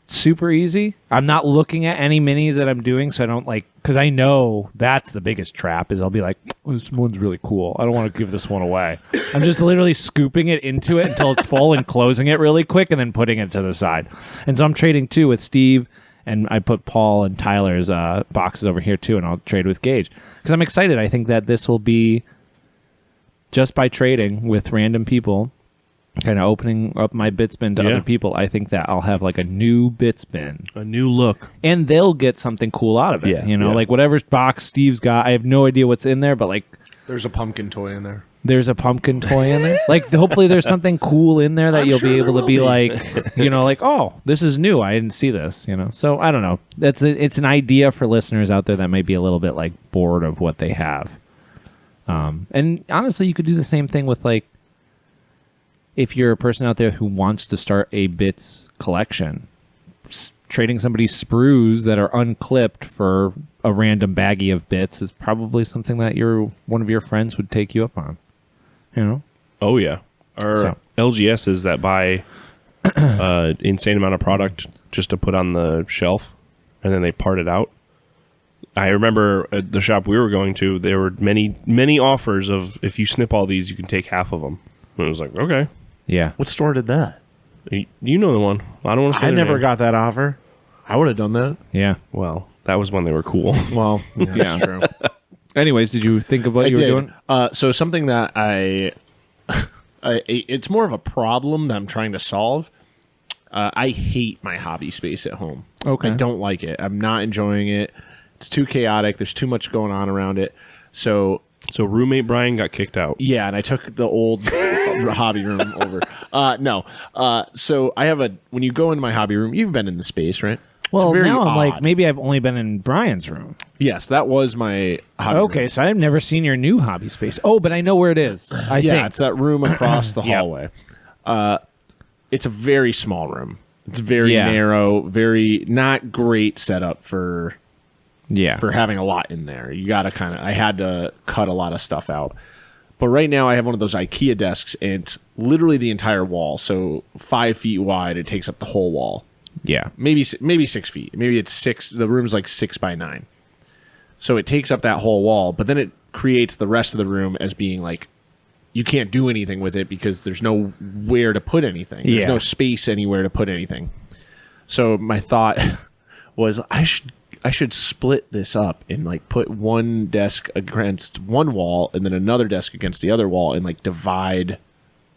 Super easy. I'm not looking at any minis that I'm doing, so I don't like, because I know that's the biggest trap is I'll be like, oh, this one's really cool. I don't want to give this one away. I'm just literally scooping it into it until it's full and closing it really quick and then putting it to the side. And so I'm trading too with Steve, and I put Paul and Tyler's boxes over here too, and I'll trade with Gage because I'm excited. I think that this will be just by trading with random people, kind of opening up my bits bin to other people. I think that I'll have like a new bits bin, A new look. and they'll get something cool out of it. Yeah, yeah. Like whatever box Steve's got, I have no idea what's in there, but like There's a pumpkin toy in there. there's a pumpkin toy in there. Like hopefully there's something cool in there that you'll be able to be like, like, oh, this is new. I didn't see this. So I don't know. It's an idea for listeners out there that might be a little bit like bored of what they have. And honestly, you could do the same thing with like, if you're a person out there who wants to start a bits collection, trading somebody sprues that are unclipped for a random baggie of bits is probably something that one of your friends would take you up on. Oh, yeah. Our So. LGSs that buy insane amount of product just to put on the shelf, and then they part it out. I remember at the shop we were going to, there were many, many offers of, if you snip all these, you can take half of them. And I was like, okay. Yeah. What store did that? You know the one. I don't want to say I their never name. got that offer. I would have done that. Yeah. Well, that was when they were cool. Well, yeah, that's true. Anyways, did you think of what you were doing? So something that it's more of a problem that I'm trying to solve. I hate my hobby space at home. Okay. I don't like it. I'm not enjoying it. It's too chaotic. There's too much going on around it. So Roommate Brian got kicked out. yeah, and I took the old hobby room over. No. So I have when you go into my hobby room, you've been in the space, right? Well, It's very now I'm odd. like, maybe I've only been in Brian's room. Yes, that was my hobby Okay, room. so I've never seen your new hobby space. Oh, but I know where it is. I Yeah, think. it's that room across the Yep. hallway. It's a very small room. It's very Yeah. narrow, very not great setup for Yeah. having a lot in there. You got to I had to cut a lot of stuff out. But right now I have one of those IKEA desks, and it's literally the entire wall. So 5 feet wide, it takes up the whole wall. Yeah. Maybe 6 feet. Maybe it's 6. The room's like 6 by 9. So it takes up that whole wall, but then it creates the rest of the room as being like, you can't do anything with it because there's nowhere to put anything. There's Yeah. no space anywhere to put anything. So my thought was I should split this up and like put one desk against one wall and then another desk against the other wall and like divide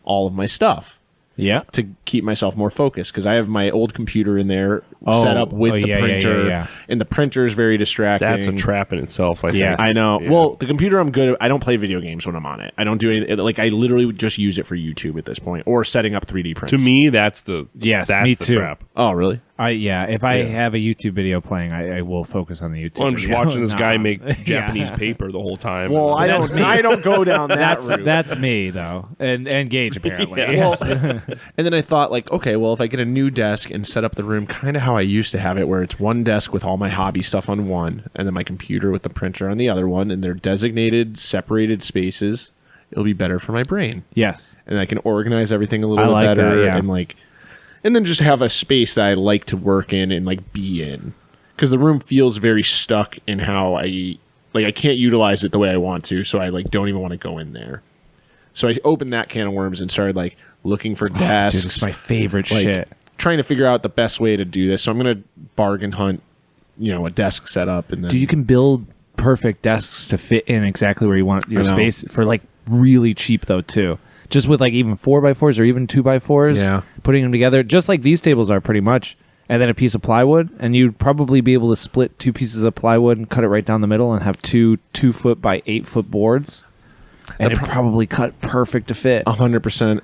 all of my stuff Yeah. to keep myself more focused, because I have my old computer in there set up with the printer, and the printer is very distracting. That's a trap in itself, I think. Yes. I know. Yeah. Well, the computer I'm good at. I don't play video games when I'm on it. I don't do anything. Like, I literally would just use it for YouTube at this point, or setting up 3D prints. To me, that's the Yes, that's me the too. trap. Oh, really? If I have a YouTube video playing, I will focus on the YouTube. Well, I'm just video. watching this guy make Yeah. Japanese paper the whole time. Well, I don't go down that route. That's me though, and Gage apparently. Yeah. Well, and then I thought, like, okay, well, if I get a new desk and set up the room kind of how I used to have it, where it's one desk with all my hobby stuff on one, and then my computer with the printer on the other one, and they're designated, separated spaces, it'll be better for my brain. Yes. And I can organize everything a little I bit like better, that, yeah. and then just have a space that I like to work in and like be in, because the room feels very stuck in how I can't utilize it the way I want to, so I like don't even want to go in there. So I opened that can of worms and started like looking for desks. Dude, it's my favorite like, shit. trying to figure out the best way to do this. So I'm going to bargain hunt, a desk set up, and then Dude, you can build perfect desks to fit in exactly where you want your I know. space for like really cheap though too. Just with like even 4x4s or even 2x4s, Yeah. putting them together, just like these tables are pretty much, and then a piece of plywood, and you'd probably be able to split 2 pieces of plywood and cut it right down the middle and have 2 2-foot by 8-foot boards, and it probably cut perfect to fit. 100%.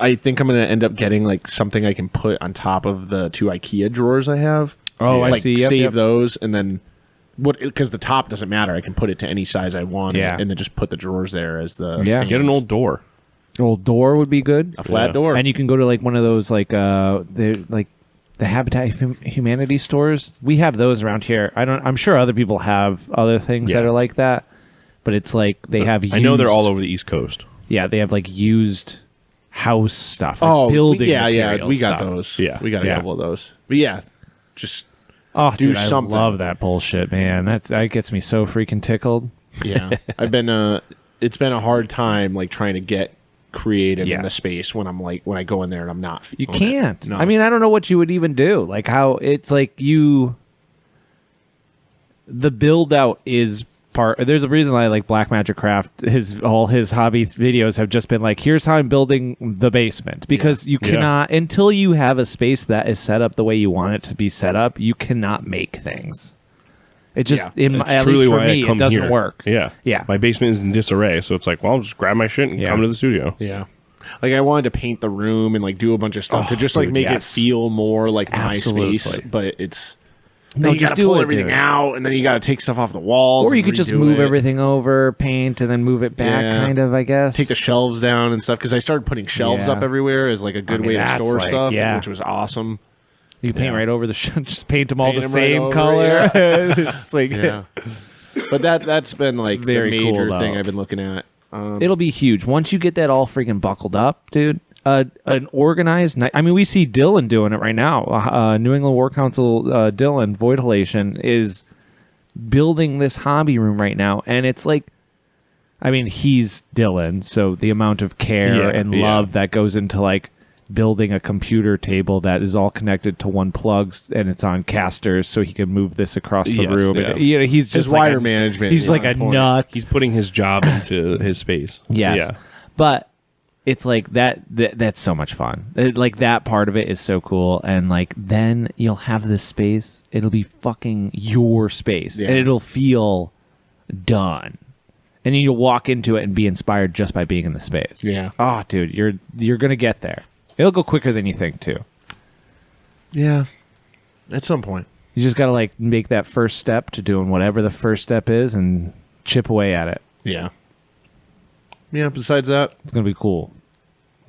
I think I'm going to end up getting like something I can put on top of the 2 IKEA drawers I have. Oh, I like, see. Yep, save yep. those, and then because the top doesn't matter. I can put it to any size I want, Yeah. and then just put the drawers there as the Yeah. stands. Get an old door. Old door would be good. a flat Yeah. door. And you can go to like one of those like the Habitat Humanity stores. We have those around here. I'm sure other people have other things that Yeah. are like that, but it's like they have. I know they're used- all over the East Coast. Yeah, they have like used house stuff. Like oh, building. yeah, material we got stuff. those. Yeah. we got a Yeah. couple of those. But yeah, just Oh, Do dude, something. I love that bullshit, man. That gets me so freaking tickled. yeah. I've been it's been a hard time like trying to get creative in Yes. the space when I go in there and I'm not. You feeling can't. it. No. I mean, I don't know what you would even do. Like how it's like the build out is part. There's a reason why like Black Magic Craft, all his hobby videos have just been like, here's how I'm building the basement, because you cannot until you have a space that is set up the way you want it to be set up. You cannot make things. It just That's at truly least for why me, I come it doesn't here. work. Yeah. Yeah. My basement is in disarray, so it's like, well, I'll just grab my shit and Yeah. come to the studio. Yeah. Like I wanted to paint the room and like do a bunch of stuff to just like dude, make it yes. feel more like my Absolutely. space, but it's No, you just got to do pull it, everything dude. out, and then you got to take stuff off the walls, Or you and could just redo move it. everything over, paint, and then move it back, Yeah. kind of, I guess. Take the shelves down and stuff, because I started putting shelves Yeah. up everywhere as like a good I mean, way to that's store like- stuff, yeah. which was awesome. You paint Yeah. right over the just paint them all Paint the 'em right same over, color. It's just like Yeah, but that's been like Very the cool, major though. thing I've been looking at. it'll be huge once you get that all freaking buckled up, dude. An organized night. I mean, we see Dylan doing it right now. New England War Council Dylan Void Halation is building this hobby room right now, and it's like, I mean, he's Dylan, so the amount of care Yeah, and yeah. love that goes into like building a computer table that is all connected to one plugs and it's on casters, so he can move this across the Yes, room. yeah. And, you know, he's His just like wire a- management He's is like on a point. nut. He's putting his job into his space. Yes. Yeah. But it's like that's so much fun. Like that part of it is so cool. And like then you'll have this space. It'll be fucking your space. Yeah. And it'll feel done. And then you'll walk into it and be inspired just by being in the space. Yeah. Oh, dude, you're gonna get there. It'll go quicker than you think too. Yeah, at some point. You just gotta like make that first step to doing whatever the first step is and chip away at it. Yeah. Yeah. Besides that, It's gonna be cool.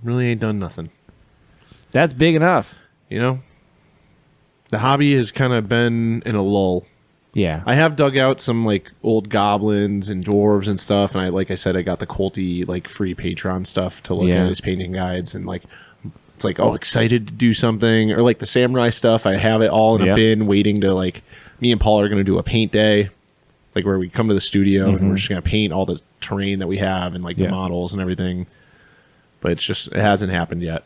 really ain't done nothing. That's big enough. You know, the hobby has kind of been in a lull. Yeah. I have dug out some like old goblins and dwarves and stuff, and like I said, I got the Colty like free Patreon stuff to look Yeah. at his painting guides, and like it's like, oh, excited to do something, or like the samurai stuff. I have it all in Yeah. a bin, waiting to like. Me and Paul are going to do a paint day, like where we come to the studio and we're just going to paint all the terrain that we have and like Yeah. the models and everything. But it hasn't happened yet.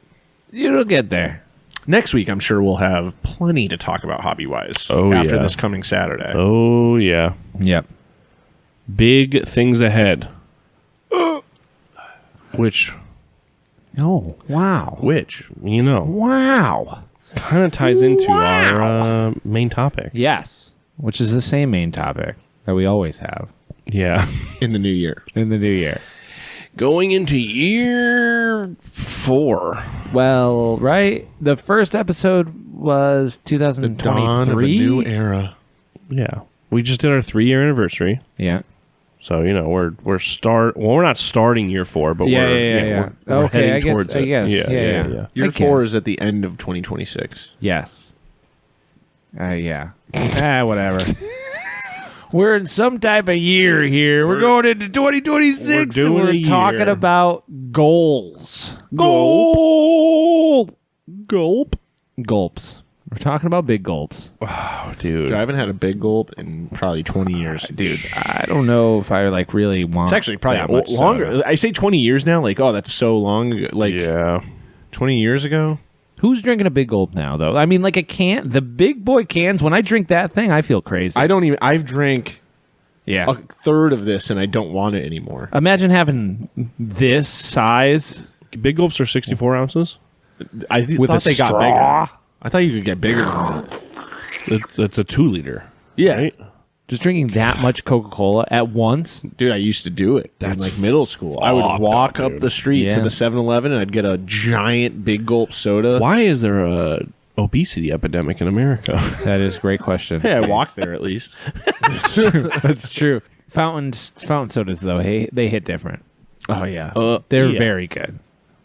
It'll get there. Next week, I'm sure we'll have plenty to talk about hobby wise. Oh, after yeah. this coming Saturday. Oh, yeah. Yep. Big things ahead. Which Oh, wow. Which You know, Wow. kind of ties into our main topic. Yes. Which is the same main topic that we always have Yeah. in the new year? in the new year. Going into year 4. Well, right? The first episode was The dawn of a 2023. new era. Yeah. We just did our 3-year anniversary. Yeah. So, you know, we're not starting year 4, but Yeah, we're, yeah, you know, yeah. we're Okay, heading I guess- towards I it. guess. Yeah. Yeah. Year I 4 guess. is at the end of 2026. Yes. Yeah. Whatever. We're in some type of year here. We're going into 2026 we're and doing we're a talking year. about goals. Gulp. Gulps. We're talking about big gulps. Oh, dude. Dude, I haven't had a big gulp in probably 20 years. Dude, I don't know if I like really want It's actually probably that much longer. soda. I say 20 years now. Like, oh, that's so long. Like, Yeah. 20 years ago. Who's drinking a big gulp now, though? I mean, like a can, the big boy cans, when I drink that thing, I feel crazy. I've drank yeah. a third of this and I don't want it anymore. Imagine having this size Big gulps are 64 ounces. I with thought a they got straw. bigger. I thought you could get bigger than that. That's a 2-liter. Yeah. Right? Just drinking that much Coca-Cola at once. Dude, I used to do it in That's like middle school. I would fucked walk up, up dude. the street to Yeah. the 7-Eleven and I'd get a giant big gulp soda. Why is there a obesity epidemic in America? That is a great question. Hey, I walked there at least. That's true. Fountain sodas, though, they hit different. Oh, yeah. They're yeah. very good.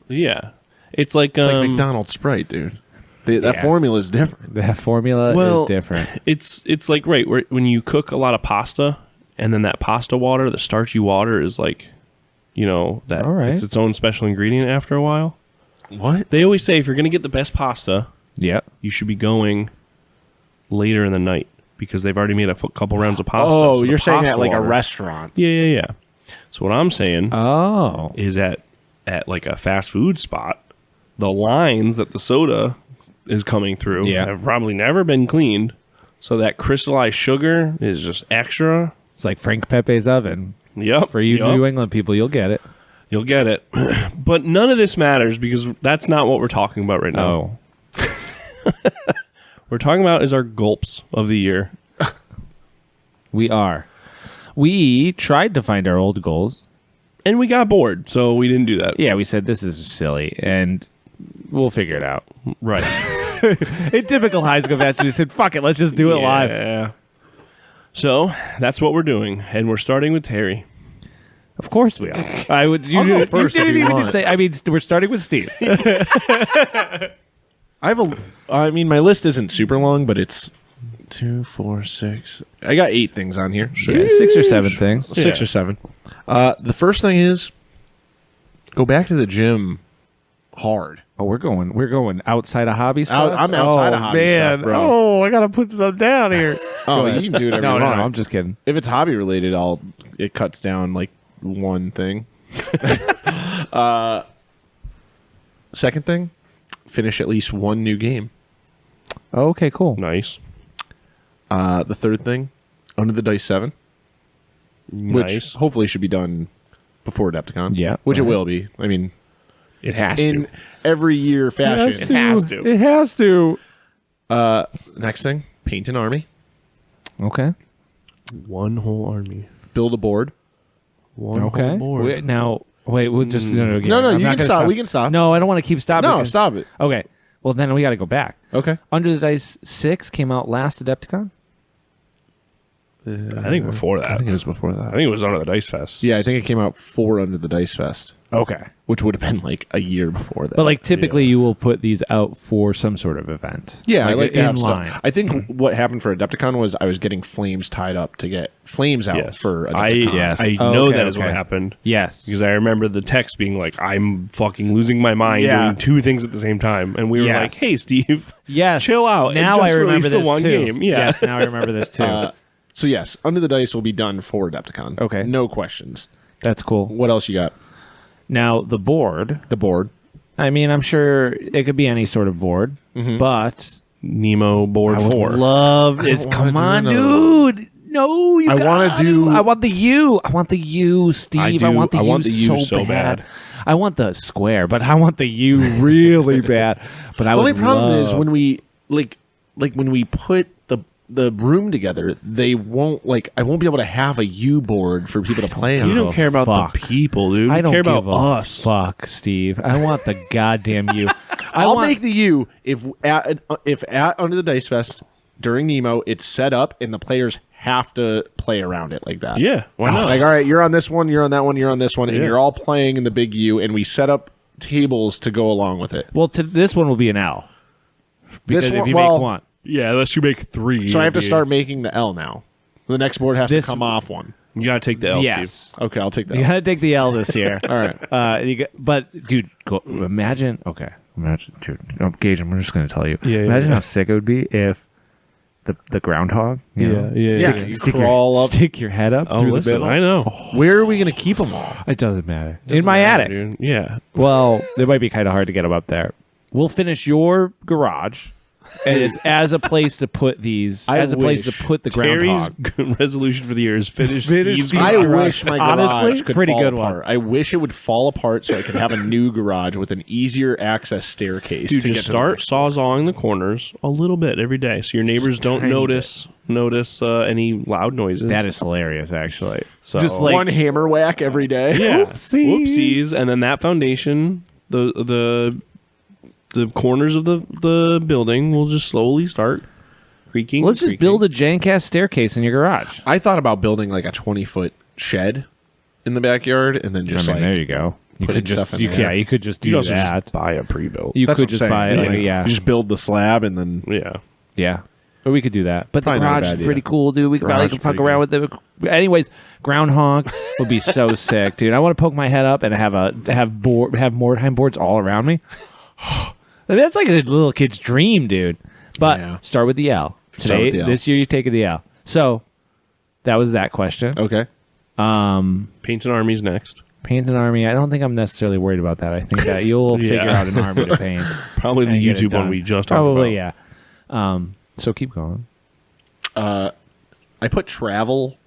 Yeah. It's like It's like McDonald's Sprite, dude. That Yeah. formula is different. That formula Well, is different. it's like right where, when you cook a lot of pasta and then that pasta water, the starchy water is like, you know, that All right. it's its own special ingredient after a while. What? They always say if you're going to get the best pasta, Yep. you should be going later in the night because they've already made a couple rounds of pasta. Oh, So the you're saying pasta that like a water- restaurant. Yeah. So what I'm saying Oh. is at like a fast food spot, the lines that the soda is coming through Yeah. have probably never been cleaned. So that crystallized sugar is just extra. It's like Frank Pepe's oven. Yep. For you yep. New England people, you'll get it. You'll get it. But none of this matters because that's not what we're talking about right now. Oh. We're talking about is our gulps of the year. We are. We tried to find our old goals. And we got bored, so we didn't do that. Yeah, we said this is silly, and we'll figure it out. Right. In typical high school fashion, we said, fuck it, let's just do it live. Yeah. So that's what we're doing. And we're starting with Terry. Of course we are. I would. You, I'll go you first if didn't you even want. say. I mean, we're starting with Steve. I mean, my list isn't super long, but it's 2, 4, 6. I got 8 things on here. Yeah, 6 or 7 things. 6 or 7. The first thing is go back to the gym hard. Oh, we're going outside of hobby stuff. I'm outside of hobby man. stuff, bro. Oh, I gotta put some down here. Oh, you can do whatever No, you no, want. no. I'm just kidding. If it's hobby related, it cuts down like one thing. Second thing, finish at least one new game. Okay, cool. Nice. The third thing, Under the Dice 7, which Nice. hopefully should be done before Adepticon. Yeah, which it right. will be. I mean, It has in to. every year fashion. It has to. It has to. Next thing, paint an army, Okay. One whole army. build a board. One Okay. whole board. Wait. We'll just again. No, I'm you not can gonna stop. We can stop. No, I don't want to keep stopping. No, because- stop it. Okay. Well, then we got to go back. Okay. Under the Dice 6 came out last Adepticon. I think before that. I think it was before that. I think it was Under the Dice Fest. Yeah, I think it came out 4 Under the Dice Fest, Okay. which would have been like a year before that. But like typically, you will put these out for some sort of event. yeah, I like to in have line. stuff. I think what happened for Adepticon was I was getting flames tied up to get flames out Yes. for I Adepticon. know Okay, that is what okay. happened. Yes. Because I remember the text being like, I'm fucking losing my mind Yeah. doing 2 things at the same time. And we were Yes. like, hey, Steve, Yes. chill out. Now and I just remember release this the one too. game. Yeah. Yes. Now I remember this too. So yes, Under the Dice will be done for Adepticon. Okay. No questions. That's cool. What else you got? Now the board. The board. I mean, I'm sure it could be any sort of board, but Nemo board I would 4. love I is. don't Come wanna on, do another dude. No, you. I wanna gotta. do- I want the U. I want the U, Steve. I want the U I want the U so so bad. bad. I want the square, but I want the U really bad. But I The would only problem is love- when we like when we put the room together, they won't I won't be able to have a U board for people to play on. You don't care about fuck. the people, dude. I You don't care give about a us. fuck, Steve. I want the goddamn U. I'll make the U if at Under the Dice Fest during Nemo it's set up and the players have to play around it like that. Yeah, why not? Like, all right, you're on this one, you're on that one, you're on this one, and Yeah. you're all playing in the big U, and we set up tables to go along with it. Well, this one will be an L. Because This if one- you well, make one. Yeah, unless you make 3. So I have to it'd be- start making the L now. The next board has This- to come off one. You gotta take the L. Yes. Steve. Okay, I'll take that. You got to take the L this year. All right. But, dude, imagine. Okay. Imagine. Dude, Gage, I'm just going to tell you. Yeah, imagine yeah. how sick it would be if the groundhog. You know, Yeah, Yeah, yeah. you Stick crawl your, up. Stick your head up Oh, through the listen, middle. I know. Where are we going to keep them all? It doesn't matter. In Doesn't my matter, attic. dude. Yeah. Well, it might be kind of hard to get them up there. We'll finish your garage as a place to put these. I As a place wish. to put the Terry's groundhog. resolution for the year is finish Finish Steve's Steve's I garage. garage. wish my Honestly, garage could pretty fall good one. apart. I wish it would fall apart so I could have a new garage with an easier access staircase. Dude, to get just to the start next floor. sawzawing the corners a little bit every day, so your neighbors don't tiny notice any loud noises. That is hilarious, actually. so, just like- one hammer whack every day. yeah, Oopsies. whoopsies, and then that foundation, the corners of the building will just slowly start creaking. Let's just creaking. build a jank ass staircase in your garage. I thought about building like a 20-foot shed in the backyard and then just there you go. You putting could just, stuff in there. yeah, you could just You do could also that. just buy a pre-built. You That's could what I'm just saying. buy it. You just build the slab and then Yeah. But we could do that. But Probably the not a garage bad is idea. pretty cool, dude. We could probably Garage is fuck pretty around with it. Anyways, groundhog would be so sick, dude. I want to poke my head up and have Mordheim boards all around me. That's like a little kid's dream, dude. But Yeah. start with the L. Start Today, with the L. this year, you take the L. So that was that question. okay. Paint an army's next. Paint an army. I don't think I'm necessarily worried about that. I think that you'll Yeah. figure out an army to paint. Probably the and get it YouTube one done. we just talked Probably, about. yeah. So keep going. I put travel,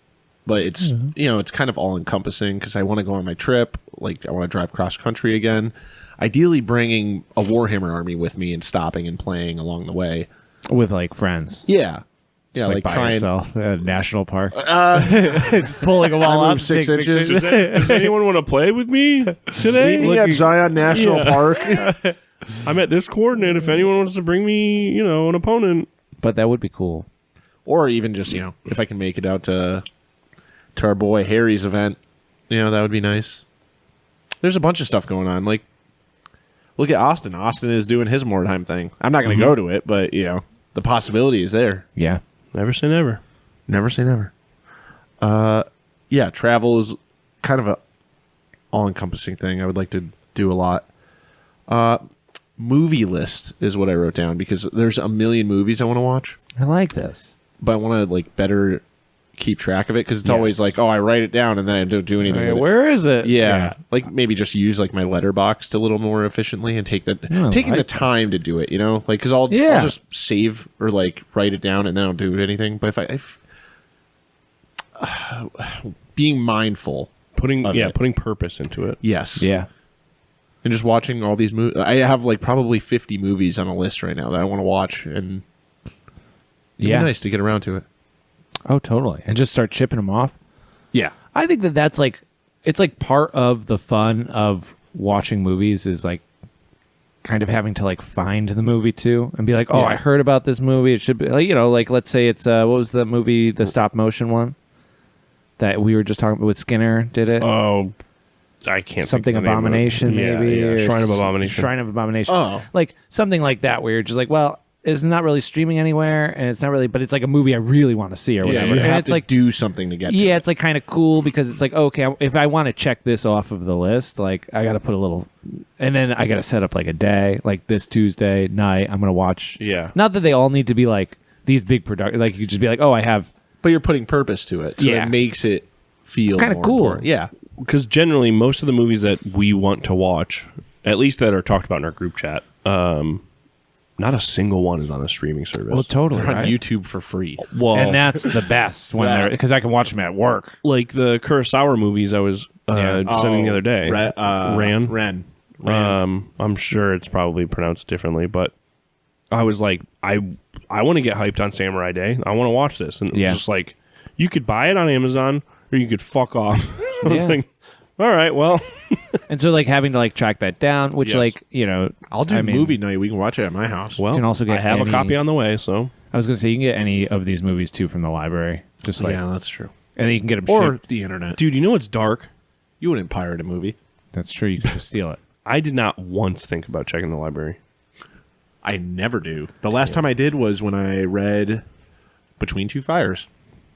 but it's it's kind of all encompassing because I want to go on my trip. Like I want to drive cross country again. Ideally, bringing a Warhammer army with me and stopping and playing along the way. With like friends. Yeah, Just like by trying. yourself at a national park. Just pulling them all I up. moved 6 take inches. pictures. Does anyone want to play with me today? Meet me at Zion National Yeah. Park. I'm at this coordinate. If anyone wants to bring me, an opponent. But that would be cool. Or even just if I can make it out to our boy Harry's event, that would be nice. There's a bunch of stuff going on. Like, look at Austin. Austin is doing his Mordheim thing. I'm not going to go to it, but the possibility is there. Yeah. Never say never. Never say never. Yeah, travel is kind of a all-encompassing thing. I would like to do a lot. Movie list is what I wrote down because there's a million movies I want to watch, I like this. but I want to better keep track of it because it's Yes. always like, oh, I write it down and then I don't do anything. with it. Where is it? Yeah. Like maybe just use my letterbox a little more efficiently and taking like the time to do it, because I'll Yeah. just save or write it down and then I'll do anything. But if being mindful, Putting Of it. putting purpose into it. yes, Yeah. and just watching all these movies. I have probably 50 movies on a list right now that I want to watch, and it'd Yeah. be nice to get around to it. Oh, totally. And just start chipping them off. Yeah, I think that's it's part of the fun of watching movies is kind of having to find the movie too and be like, oh, Yeah. I heard about this movie. It should be let's say it's what was the movie, the stop motion one that we were just talking about with Skinner did it? Oh, I can't. Something think of the name of it. Abomination, Yeah, maybe. yeah. or Shrine of Abomination. Shrine of Abomination. Oh. Something like that where you're just well, it's not really streaming anywhere and it's not really, but it's a movie I really want to see or yeah. whatever. You And have it's to do something to get. to yeah, it. it's kind of cool because it's okay, if I want to check this off of the list, I got to put a little, and then I got to set up a day, this Tuesday night, I'm going to watch. Yeah. Not that they all need to be these big productions. You could just be oh, I have. But you're putting purpose to it, so Yeah. it makes it feel Kinda more cool. important. Yeah, Because generally, most of the movies that we want to watch, at least that are talked about in our group chat, not a single one is on a streaming service. Well, totally. They're on Right? YouTube for free. Well, And that's the best when they're because I can watch them at work. like the Kurosawa movies I was sending the other day. Ren. I'm sure it's probably pronounced differently, but I was like, I want to get hyped on Samurai Day. I want to watch this, and it was just like, you could buy it on Amazon or you could fuck off. I was like, all right, well. And so like having to like track that down, which Yes. like I'll do I mean, movie night. We can watch it at my house. Well, can also get I have any- a copy on the way, so. I was gonna say you can get any of these movies too from the library, just like yeah, that's true. and then you can get them Or shipped. the internet. Dude, you know what's dark? You wouldn't pirate a movie. That's true. You can just steal it. I did not once think about checking the library. I never do. The last time I did was when I read Between Two Fires.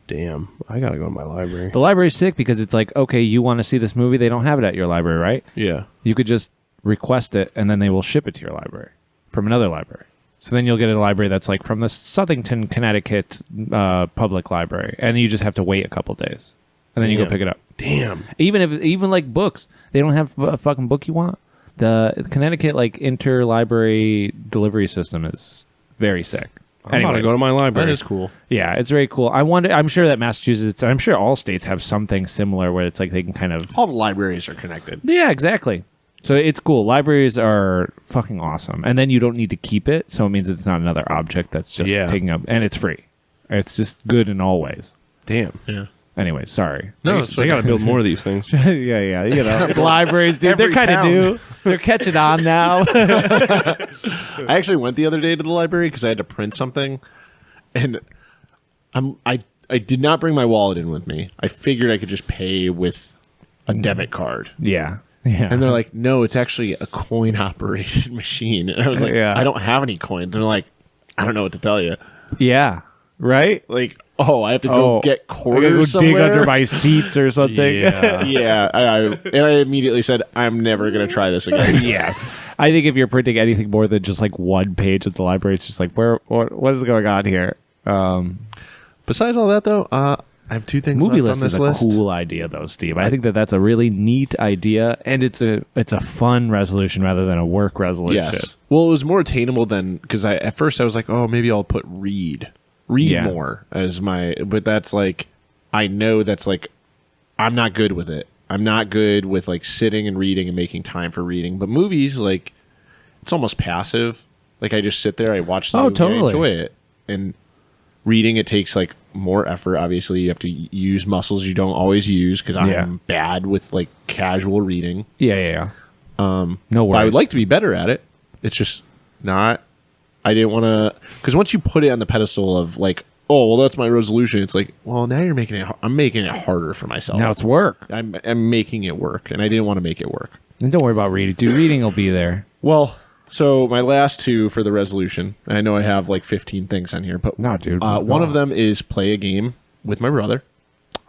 Damn, I gotta go to my library. The library's sick because it's like, okay, you want to see this movie? They don't have it at your library, right? Yeah. You could just request it, and then they will ship it to your library from another library. So then you'll get a library that's like from the Southington, Connecticut public library, and you just have to wait a couple days, and then you go Damn. pick it up. Damn. Even like books, they don't have a fucking book you want. The Connecticut like interlibrary delivery system is very sick. I'm about to go to my library. That is cool. Yeah, it's very cool. I'm sure that Massachusetts, I'm sure all states have something similar where it's like they can kind of. All the libraries are connected. Yeah, exactly. So it's cool. Libraries are fucking awesome. And then you don't need to keep it. So it means it's not another object that's just taking up. And it's free. It's just good in all ways. Damn. Yeah. Anyway, sorry. No, They gotta build more of these things. yeah. You know, libraries, dude. They're Every kind of town. new. They're catching on now. I actually went the other day to the library because I had to print something, and I did not bring my wallet in with me. I figured I could just pay with a debit card. Yeah. And they're like, no, it's actually a coin operated machine. And I was like, Yeah. I don't have any coins. And they're like, I don't know what to tell you. Yeah. Right? Like, oh, I have to go get I gotta quarters go somewhere. dig under my seats or something. Yeah. Yeah, and I immediately said, I'm never going to try this again. Yes. I think if you're printing anything more than just like one page at the library, it's just like, what is going on here? Besides all that, though, I have two things Movie left list on this is a list. cool idea, though, Steve. I think that's a really neat idea, and it's a fun resolution rather than a work resolution. Yes. Well, it was more attainable than because at first I was like, oh, maybe I'll put read Yeah. more as my, but that's like, I know that's like, I'm not good with it. I'm not good with like sitting and reading and making time for reading. But movies, like, it's almost passive. Like I just sit there, I watch the movie, totally. I enjoy it. And reading, it takes like more effort. Obviously, you have to use muscles you don't always use because I'm bad with like casual reading. Yeah. No But worries. I would like to be better at it. It's just not. I didn't want to, because once you put it on the pedestal of like, oh, well, that's my resolution. It's like, well, now you're making it. I'm making it harder for myself. Now it's work. I'm making it work, and I didn't want to make it work. And don't worry about reading. Dude, reading will be there. Well, so my last two for the resolution. I know I have like 15 things on here, but No, dude. one of them is play a game with my brother.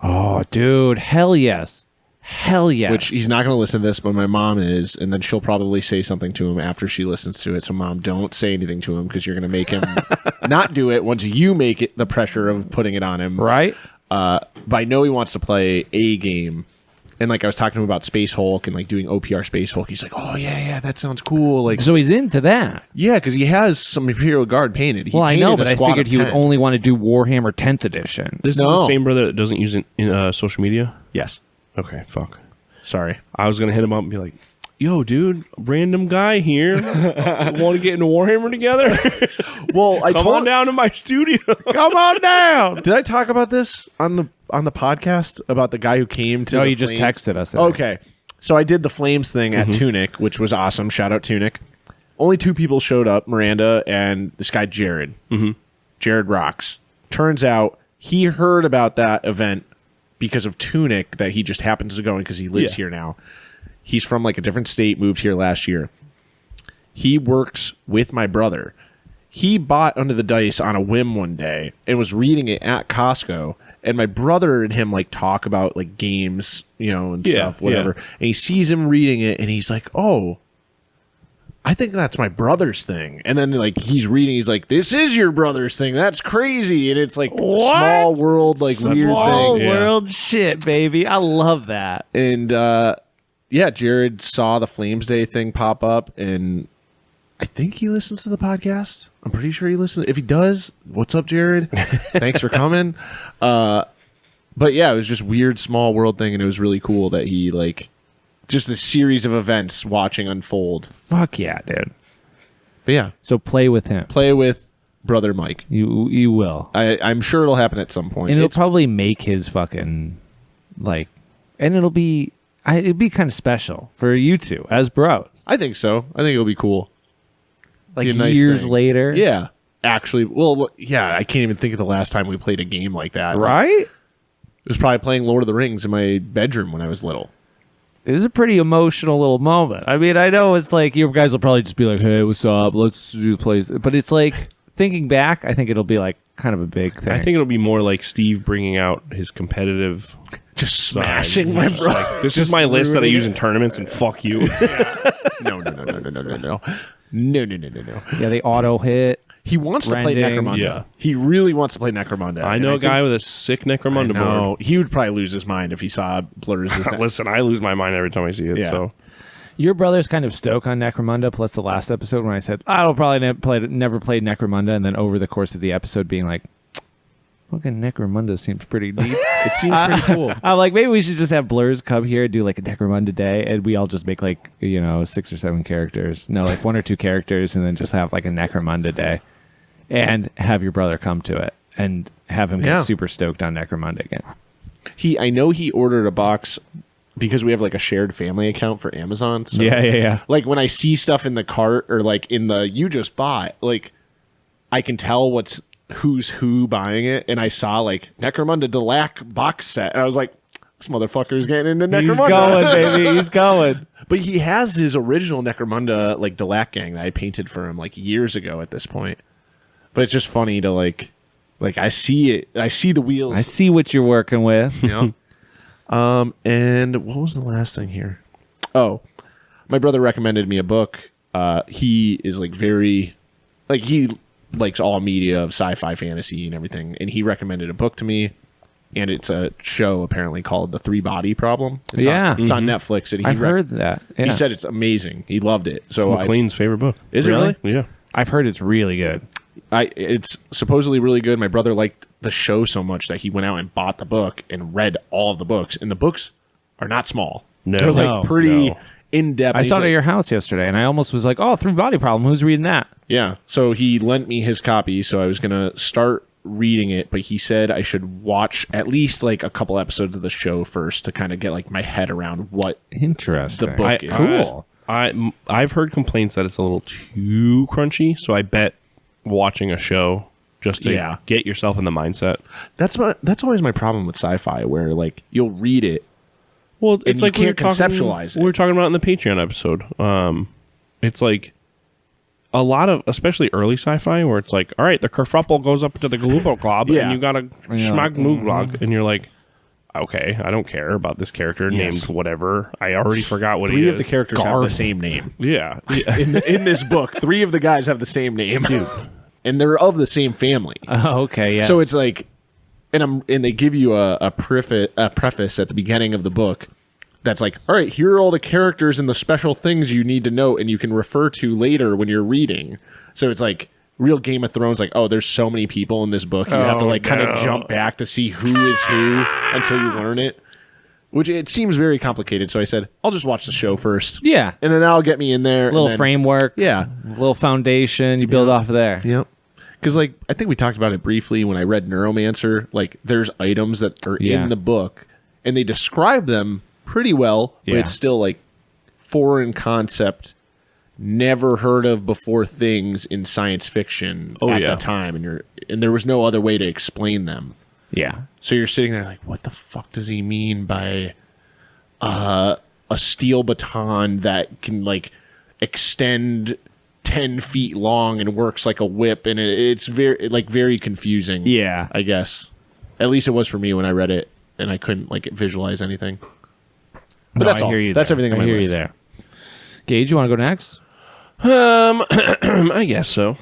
Oh, dude. Hell yes. Hell yes. Which he's not going to listen to this, but my mom is, and then she'll probably say something to him after she listens to it. So, Mom, don't say anything to him because you're going to make him not do it once you make it the pressure of putting it on him. Right? But I know he wants to play a game. And like I was talking to him about Space Hulk and like doing OPR Space Hulk. He's like, oh, yeah, that sounds cool. Like, So he's into that. yeah, because he has some Imperial Guard painted. He Well, I know, painted but a I squad figured of he would 10. only want to do Warhammer 10th edition. This is No. the same brother that doesn't use social media? Yes. Okay, fuck. Sorry. I was gonna hit him up and be like, "Yo, dude, random guy here. Want to get into Warhammer together? Well, I Come on down to my studio." Come on down. Did I talk about this on the podcast about the guy who came to? No, the you just Flame- texted us. Okay, so I did the Flames thing at Tunic, which was awesome. Shout out Tunic. Only two people showed up: Miranda and this guy Jared. Jared rocks. Turns out he heard about that event because of Tunic that he just happens to go in because he lives here now. He's from like a different state, moved here last year. He works with my brother. He bought Under the Dice on a whim one day and was reading it at Costco. And my brother and him like talk about like games, you know, and stuff, whatever. yeah. And he sees him reading it and he's like, oh, I think that's my brother's thing. And then like he's reading, he's like, this is your brother's thing. That's crazy. And it's like small world, like weird Small thing. Yeah. world shit, baby. I love that. And yeah, Jared saw the Flames Day thing pop up, and I think he listens to the podcast. I'm pretty sure he listens. If he does, what's up, Jared? Thanks for coming. But yeah, it was just weird small world thing, and it was really cool that he like just a series of events watching unfold. Fuck yeah, dude. But yeah, So play with him. play with brother Mike. You will. I'm sure it'll happen at some point. And it'll probably make his fucking like, and it'd be kind of special for you two as bros. I think so. I think it'll be cool. Like Be a nice years thing. later. Yeah, actually, well, yeah, I can't even think of the last time we played a game like that. Right? It was probably playing Lord of the Rings in my bedroom when I was little. It was a pretty emotional little moment. I mean, I know it's like you guys will probably just be like, "Hey, what's up? Let's do the plays." But it's like thinking back, I think it'll be like kind of a big thing. I think it'll be more like Steve bringing out his competitive Just side. smashing my Just bro. like, this is my list that I use in tournaments, and fuck you. No. No. Yeah, they auto hit. He wants to play Rending. Necromunda. Yeah. He really wants to play Necromunda. I know a guy with a sick Necromunda board. No, he would probably lose his mind if he saw Blur's. Listen, I lose my mind every time I see it. Yeah. So Your brother's kind of stoked on Necromunda, plus the last episode when I said, I'll probably never play Necromunda, and then over the course of the episode being like, fucking Necromunda seems pretty neat. It seems pretty cool. I'm like, maybe we should just have Blurs come here and do like a Necromunda day, and we all just make like, 6 or 7 characters. No, like 1 or 2 characters, and then just have like a Necromunda day. And have your brother come to it, and have him Yeah. get super stoked on Necromunda again. I know he ordered a box because we have like a shared family account for Amazon. So, Yeah. like when I see stuff in the cart or like in the you just bought, like I can tell who's who buying it. And I saw like Necromunda Delac box set, and I was like, this motherfucker's getting into Necromunda. He's going, baby. He's going. But he has his original Necromunda like Delac gang that I painted for him like years ago at this point. But it's just funny to like I see it. I see the wheels. I see what you're working with. Yeah. And what was the last thing here? Oh, my brother recommended me a book. He is like very, like he likes all media of sci-fi, fantasy, and everything. And he recommended a book to me, and it's a show apparently called The 3-Body Problem. It's Yeah. on Netflix. And I've heard that. Yeah. He said it's amazing. He loved it. So McLean's favorite book. Is it really? Yeah. I've heard it's really good. It's supposedly really good. My brother liked the show so much that he went out and bought the book and read all of the books. And the books are not small. No. They're like No, pretty no. in depth. I saw it at your house yesterday, and I almost was like, "Oh, 3-Body Problem. Who's reading that?" Yeah. So he lent me his copy, so I was gonna start reading it, but he said I should watch at least like a couple episodes of the show first to kind of get like my head around what Interesting. the book is. Cool. I've heard complaints that it's a little too crunchy, so I bet watching a show just to get yourself in the mindset. That's always my problem with sci-fi, where like you'll read it. Well, it's you like can't conceptualize it. We were talking about in the Patreon episode. It's like a lot of, especially early sci-fi, where it's like, all right, the kerfuffle goes up to the Glob, Yeah. and you got to schmack Mooglog, and you're like, okay, I don't care about this character named whatever. I already forgot what he is. 3 of the characters have the same name. Yeah. In this book, 3 of the guys have the same name, dude, and they're of the same family. Oh, okay. Yes. So it's like, and they give you a preface at the beginning of the book that's like, all right, here are all the characters and the special things you need to know, and you can refer to later when you're reading. So it's like real Game of Thrones, like, oh, there's so many people in this book. You have to like kind of jump back to see who is who until you learn it, which it seems very complicated. So I said, I'll just watch the show first. Yeah. And then that'll get me in there. A little and then, framework. Yeah. A little foundation. You build off of there. Yep. Because, like, I think we talked about it briefly when I read Neuromancer. Like, there's items that are in the book, and they describe them pretty well, but it's still, like, foreign concept, never heard of before things in science fiction at the time, and there was no other way to explain them. Yeah. So you're sitting there like, what the fuck does he mean by a steel baton that can, like, extend 10 feet long and works like a whip, and it's very confusing. Yeah. I guess. At least it was for me when I read it, and I couldn't like visualize anything. But that's I all. hear you That's there. everything on I my hear list. you there. Gage, you want to go next? I guess so.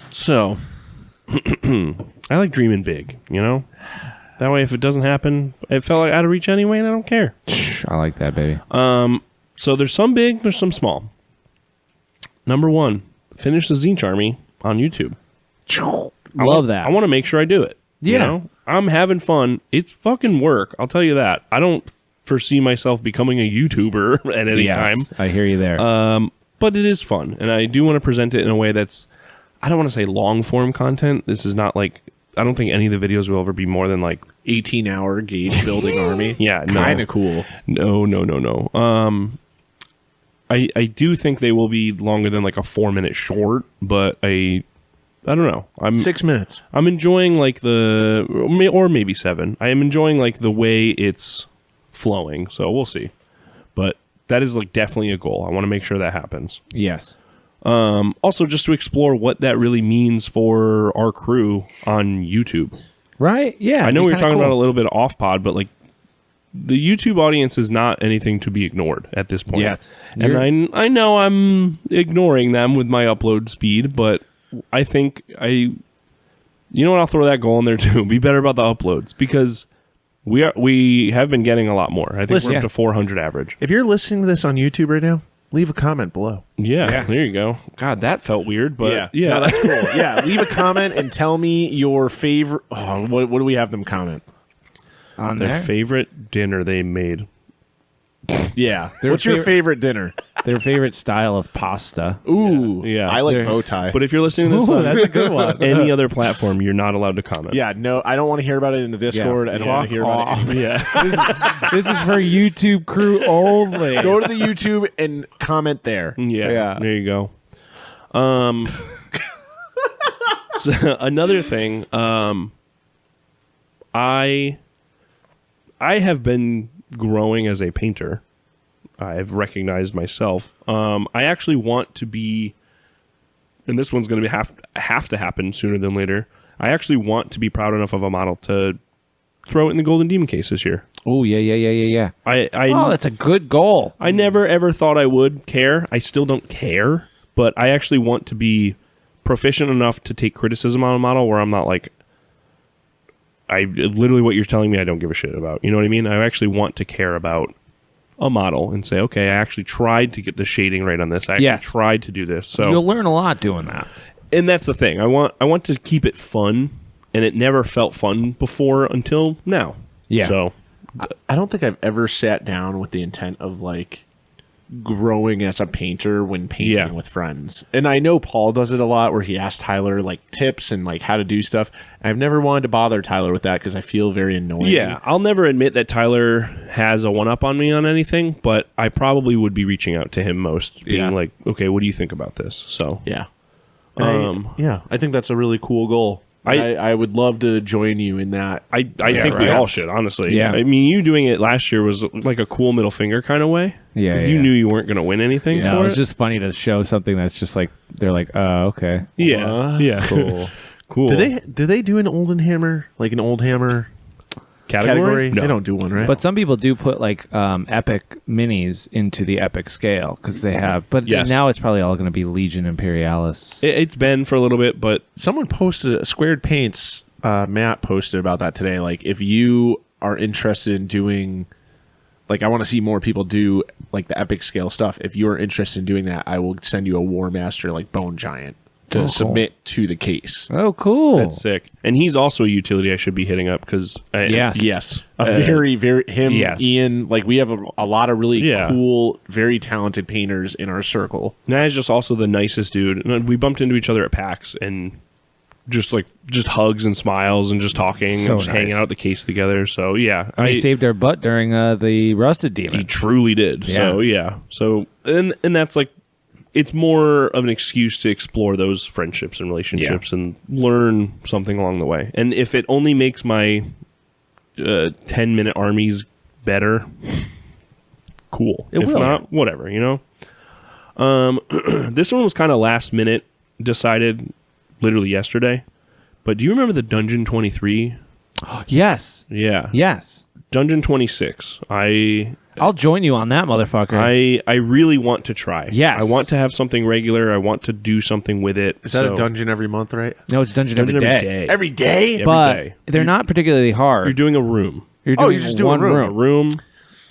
So, I like dreaming big, you know? That way, if it doesn't happen, it felt like out of reach anyway, and I don't care. I like that, baby. So there's some big, there's some small. Number 1, finish the Zinch Army on YouTube. Love that. I want to make sure I do it. Yeah. You know? I'm having fun. It's fucking work. I'll tell you that. I don't foresee myself becoming a YouTuber at any time. I hear you there. But it is fun. And I do want to present it in a way that's, I don't want to say long form content. This is not like, I don't think any of the videos will ever be more than like 18-hour Gage building army. Yeah, no. Kind of cool. No. I do think they will be longer than like a 4-minute short, but I don't know. 6 minutes. I'm enjoying like or maybe 7. I am enjoying like the way it's flowing. So we'll see. But that is like definitely a goal. I want to make sure that happens. Yes. Also, just to explore what that really means for our crew on YouTube. Right? Yeah. I know we were talking about a little bit off pod, but like the YouTube audience is not anything to be ignored at this point. Yes. And I know I'm ignoring them with my upload speed, but I think you know what, I'll throw that goal in there too. Be better about the uploads because we have been getting a lot more. I think Listen, we're up to 400 average. If you're listening to this on YouTube right now, leave a comment below. Yeah, there you go. God, that felt weird, but yeah. No, that's cool. Yeah, leave a comment and tell me your favorite. Oh, what do we have them comment? On Their there? favorite dinner they made. Yeah. What's your favorite dinner? Their favorite style of pasta. Ooh, Yeah. I like They're- bow tie. But if you're listening to this on that's a good one. any other platform, you're not allowed to comment. yeah, no, I don't want to hear about it in the Discord. I don't want to hear about it. Yeah. This is for YouTube crew only. Go to the YouTube and comment there. Yeah. There you go. So another thing, I have been growing as a painter. I've recognized myself. I actually want to be, and this one's going to have to happen sooner than later. I actually want to be proud enough of a model to throw it in the Golden Demon case this year. Oh, yeah. I That's a good goal. I never ever thought I would care. I still don't care, but I actually want to be proficient enough to take criticism on a model where I'm not like, literally what you're telling me I don't give a shit about. You know what I mean? I actually want to care about a model and say, okay, I actually tried to get the shading right on this. I actually tried to do this. So You'll learn a lot doing that. and that's the thing. I want to keep it fun, and it never felt fun before until now. Yeah. So I don't think I've ever sat down with the intent of like growing as a painter when painting with friends. And I know Paul does it a lot where he asks Tyler like tips and like how to do stuff. I've never wanted to bother Tyler with that because I feel very annoying. yeah, I'll never admit that Tyler has a one-up on me on anything, but I probably would be reaching out to him most, being like, okay, what do you think about this? So Yeah. I think that's a really cool goal. I would love to join you in that. I think we all should, honestly. Yeah. I mean, you doing it last year was like a cool middle finger kind of way. Yeah, 'Cause yeah, you yeah. knew you weren't going to win anything Yeah, for it's it. just funny to show something that's just like, they're like, oh, okay. Yeah. Yeah. Cool. Cool. Do they do an Olden Hammer, like an old hammer category? No. They don't do one, right? But some people do put like epic minis into the epic scale because they have. But Yes. now it's probably all going to be Legion Imperialis. It's been for a little bit, but someone posted Squared Paints. Matt posted about that today. Like, if you are interested in doing, like, I want to see more people do like the epic scale stuff. If you are interested in doing that, I will send you a War Master like Bone Giant to cool. submit to the case. Oh, cool. that's sick. And he's also a utility I should be hitting up because Yes, very him, yes. Ian. Like, we have a lot of really Yeah. cool, very talented painters in our circle. Naz is just also the nicest dude. And we bumped into each other at PAX and just hugs and smiles and just talking So and just hanging nice. out at the case together. So yeah, He saved our butt during the Rusted Demon. he truly did. So yeah. So and that's like, it's more of an excuse to explore those friendships and relationships and learn something along the way. And if it only makes my 10-minute armies better, cool. If will. not, whatever, you know? This one was kind of last minute decided literally yesterday. But do you remember the Dungeon 23? Yes. Yeah. Yes. Dungeon 26. I'll join you on that, motherfucker. I really want to try. Yes. I want to have something regular. I want to do something with it. Is that a dungeon every month, right? No, it's dungeon every day. Every day? Every But day. they're not particularly hard. You're doing a room. You're Oh, doing you're just doing one a room. A room.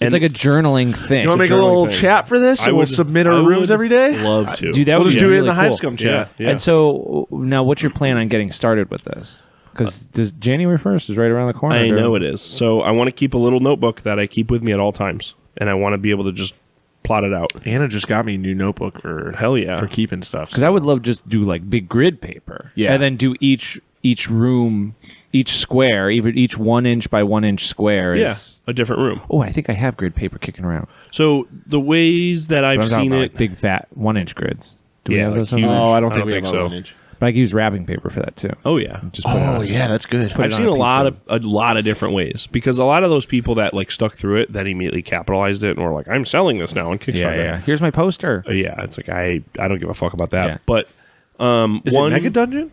It's like a journaling thing. You want to make a little chat for this? And we'll submit our rooms every day? Love to. Dude, that We'll would just be do it in really the cool. Hive Scum chat. Yeah. And so now what's your plan on getting started with this? Because January 1st is right around the corner. I know it is. So I want to keep a little notebook that I keep with me at all times. And I want to be able to just plot it out. Anna just got me a new notebook for Hell yeah. for keeping stuff. Because I would love just do like big grid paper. Yeah. And then do each room, each square, even each 1 inch by 1 inch square is. a different room. Oh, I think I have grid paper kicking around. So the ways that I've But I'm talking seen about, it, like, big fat 1 inch grids. Do we Yeah, have like those? on huge. there? Oh, I don't I think don't we think have so. a 1 inch. But I can use wrapping paper for that too. oh yeah, Just put it on. yeah, that's good. Put it I've on seen a a piece lot of different ways because a lot of those people that like stuck through it that immediately capitalized it and were like, I'm selling this now on Kickstarter. Yeah. Here's my poster. Yeah, it's like I don't give a fuck about that. Yeah. But Is it Mega Dungeon?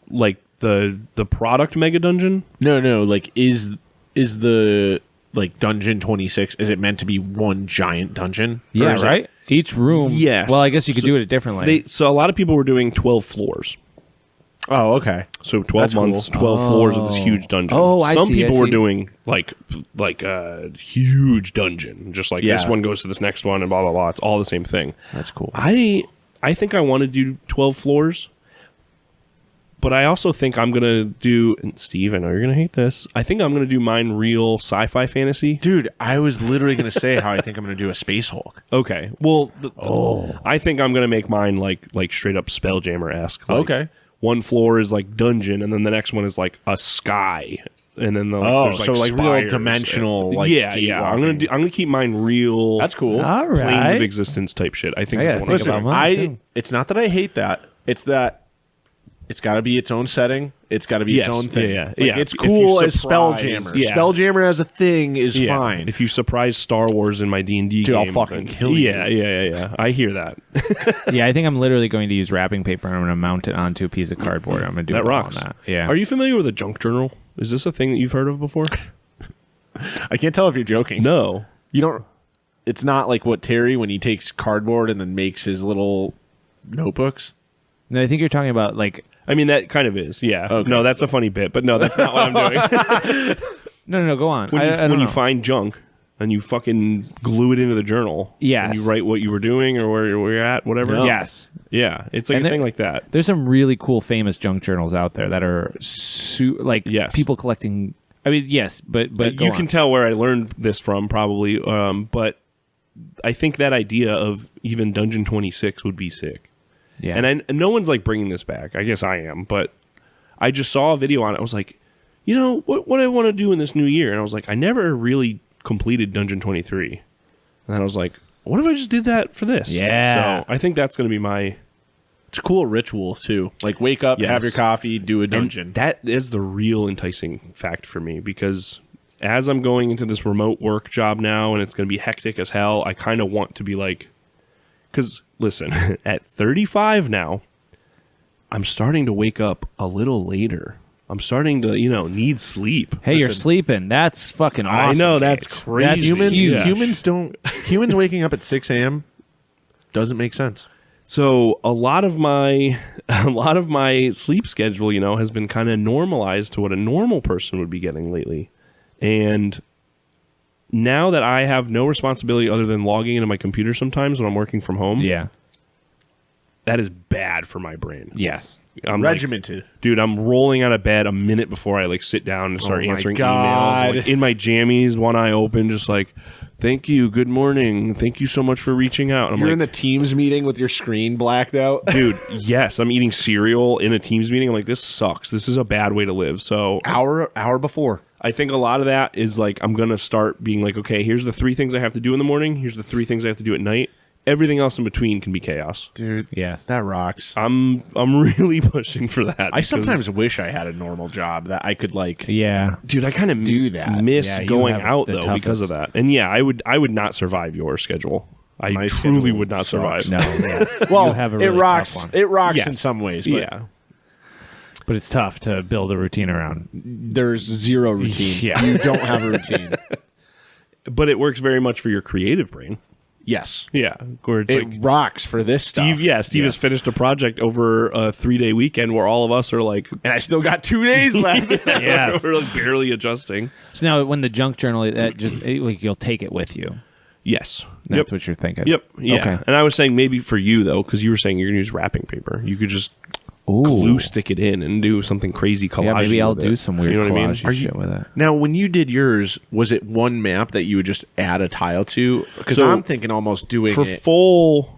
like the product Mega Dungeon? No. Like, is the like Dungeon 26? Is it meant to be one giant dungeon? Or Yeah, is it- right. Each room. Yes. Well, I guess you could So do it differently. So a lot of people were doing 12 floors. Oh, okay. So 12 That's months, cool. 12 floors of this huge dungeon. Oh, I Some see, people I were see. doing like a huge dungeon, just like this Yeah. one goes to this next one and blah blah blah. It's all the same thing. That's cool. I think I want to do 12 floors, but I also think I'm gonna do. And Steve, I know you're gonna hate this. I think I'm gonna do mine real sci-fi fantasy. Dude, I was literally going to say how I think I'm going to do a Space Hulk. Okay, well, I think I'm gonna make mine like straight up Spelljammer esque. Okay. One floor is like dungeon, and then the next one is like a sky, and then there's so like real spires. dimensional. Like yeah. I'm gatewalking. gonna keep mine real. That's cool. All planes right. of existence type shit. I think I is gotta the one think I'm about doing. mine. I. too. It's not that I hate that. It's that it's got to be its own setting. It's got to be its Yes. own thing. Yeah. Like, It's If you cool as surprise- Spelljammer. yeah. Spelljammer as a thing is Yeah. fine. If you surprise Star Wars in my D&D Dude, I'll game, fucking then- kill you. Yeah. I hear that. Yeah, I think I'm literally going to use wrapping paper and I'm going to mount it onto a piece of cardboard. I'm going to do That it all rocks. on that. Yeah. Are you familiar with a junk journal? Is this a thing that you've heard of before? I can't tell if you're joking. No. You don't. It's not like what Terry when he takes cardboard and then makes his little notebooks. No, I think you're talking about like. I mean, that kind of is. Yeah. Okay. No, that's a funny bit, but no, that's not what I'm doing. No, go on. when I don't you know. find junk and you fucking glue it into the journal. Yes. And you write what you were doing or where you're at, whatever. No. Yes. Yeah. It's like And a thing like that. There's some really cool famous junk journals out there that are Yes. people collecting. I mean, yes, but go you on. can tell where I learned this from probably, but I think that idea of even Dungeon 26 would be sick. Yeah. And no one's like bringing this back. I guess I am, but I just saw a video on it. I was like, you know, what I want to do in this new year? And I was like, I never really completed Dungeon 23. And then I was like, what if I just did that for this? Yeah. So I think that's going to be my... It's a cool ritual too. Like wake up, Yes. have your coffee, do a dungeon. And that is the real enticing fact for me because as I'm going into this remote work job now and it's going to be hectic as hell, I kind of want to be like... Because, listen, at 35 now, I'm starting to wake up a little later. I'm starting to, need sleep. Hey, you're sleeping. That's fucking I awesome. know, that's Gage. crazy. That's Yeah. Humans waking up at 6 a.m. doesn't make sense. So a lot of my sleep schedule, has been kind of normalized to what a normal person would be getting lately. And now that I have no responsibility other than logging into my computer sometimes when I'm working from home, Yeah. that is bad for my brain. Yes. I'm like, Regimented. dude, I'm rolling out of bed a minute before I sit down and start Oh my answering God. emails. Like, in my jammies, one eye open, just like, thank you, good morning, thank you so much for reaching out. And I'm You're like, in the Teams meeting with your screen blacked out. dude, yes, I'm eating cereal in a Teams meeting. I'm like, this sucks. This is a bad way to live. So hour before. I think a lot of that is like, I'm going to start being like, okay, here's the 3 things I have to do in the morning. Here's the 3 things I have to do at night. Everything else in between can be chaos. Dude, Yes. that rocks. I'm really pushing for that. I because- sometimes wish I had a normal job that I could like. Yeah. dude, I kind of Do that. miss Yeah, you going have out the though because of toughest- that. And yeah, I would not survive your schedule. I My truly schedule would not sucks. survive. No. Yeah. Well, You have a really it rocks. tough one. It rocks Yes. in some ways, but Yeah. But it's tough to build a routine around. there's zero routine. Yeah. You don't have a routine. But it works very much for your creative brain. Yes. Yeah, where it's It like rocks for this Steve. stuff. Yeah, Steve has finished a project over a 3-day weekend where all of us are like, And I still got 2 days left. Yes. we're like barely adjusting. So now, when the junk journal, that just like you'll take it with you. Yes, That's what you're thinking. Yep. Yeah. Okay. And I was saying maybe for you though, because you were saying you're gonna use wrapping paper. You could just glue stick it in and do something crazy collage. Yeah, maybe I'll with do it. some weird You know what I mean? collage shit with it. Now, when you did yours, was it one map that you would just add a tile to? Because So, I'm thinking almost doing For it. full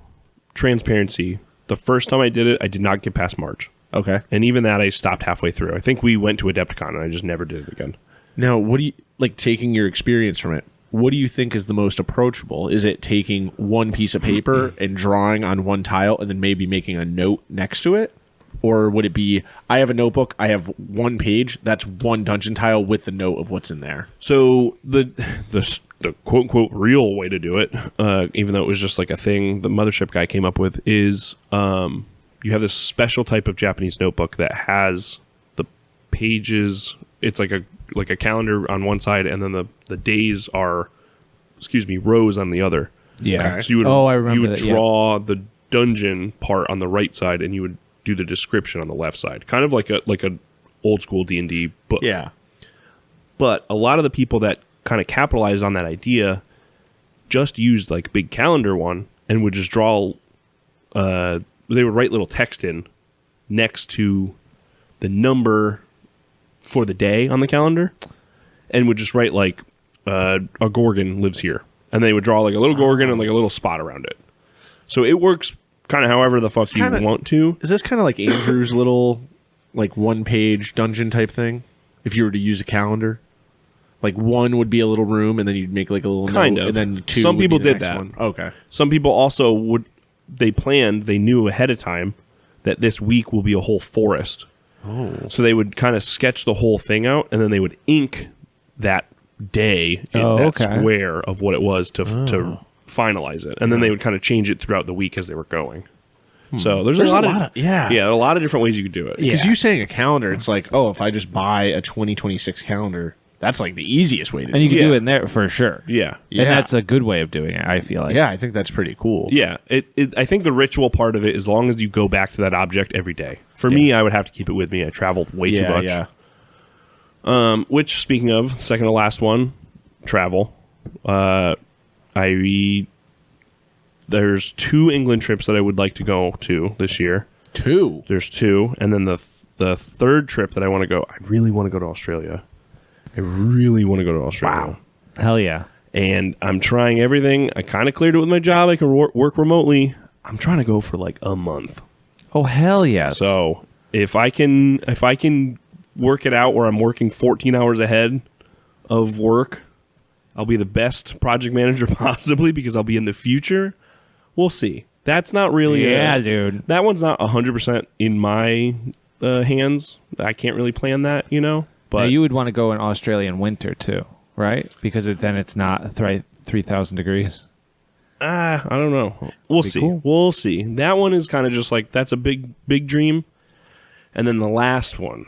transparency, the first time I did it, I did not get past March. Okay. And even that, I stopped halfway through. I think we went to Adepticon, and I just never did it again. Now, what do you like taking your experience from it? What do you think is the most approachable? Is it taking one piece of paper and drawing on one tile and then maybe making a note next to it? Or would it be, I have a notebook, I have one page, that's one dungeon tile with the note of what's in there? So the quote unquote real way to do it, even though it was just like a thing the Mothership guy came up with, is you have this special type of Japanese notebook that has the pages. It's like a calendar on one side, and then the days are, rows on the other. Yeah. Okay. So you would, I remember you would that, yeah. draw the dungeon part on the right side, and you would do the description on the left side, kind of like a old school D&D book. Yeah. But a lot of the people that kind of capitalized on that idea just used like big calendar one and would just draw. They would write little text in next to the number for the day on the calendar, and would just write like a Gorgon lives here, and they would draw like a little Gorgon and like a little spot around it. So it works kind of however the fuck you want to. Is this kind of like Andrew's little, like, one-page dungeon type thing? If you were to use a calendar? Like, one would be a little room, and then you'd make, like, a little Kind note, of. and then two Some would people be the did next that. one. Okay. Some people also they knew ahead of time that this week will be a whole forest. Oh. So they would kind of sketch the whole thing out, and then they would ink that day in that square of what it was to finalize it. And then they would kind of change it throughout the week as they were going. So there's a lot of a lot of different ways you could do it. Because you saying a calendar, it's like, oh, if I just buy a 2026 calendar, that's like the easiest way to do And you it. can do it in there for sure. Yeah. Yeah. And that's a good way of doing it, I feel like. Yeah, I think that's pretty cool. Yeah, I think the ritual part of it, as long as you go back to that object every day. For me, I would have to keep it with me. I traveled way too much. Yeah. Which, speaking of, second to last one, travel. There's 2 England trips that I would like to go to this year. 2. There's 2, and then the third trip that I want to go. I really want to go to Australia. Wow. Hell yeah. And I'm trying everything. I kind of cleared it with my job. I can work remotely. I'm trying to go for like a month. Oh, hell yes. So if I can work it out where I'm working 14 hours ahead of work, I'll be the best project manager possibly because I'll be in the future. We'll see. That's not really dude. That one's not 100% in my hands. I can't really plan that, But Now, you would want to go in Australian winter too, right? Because then it's not 3,000 degrees. I don't know. We'll see. Cool. We'll see. That one is kind of just like, that's a big dream. And then the last one,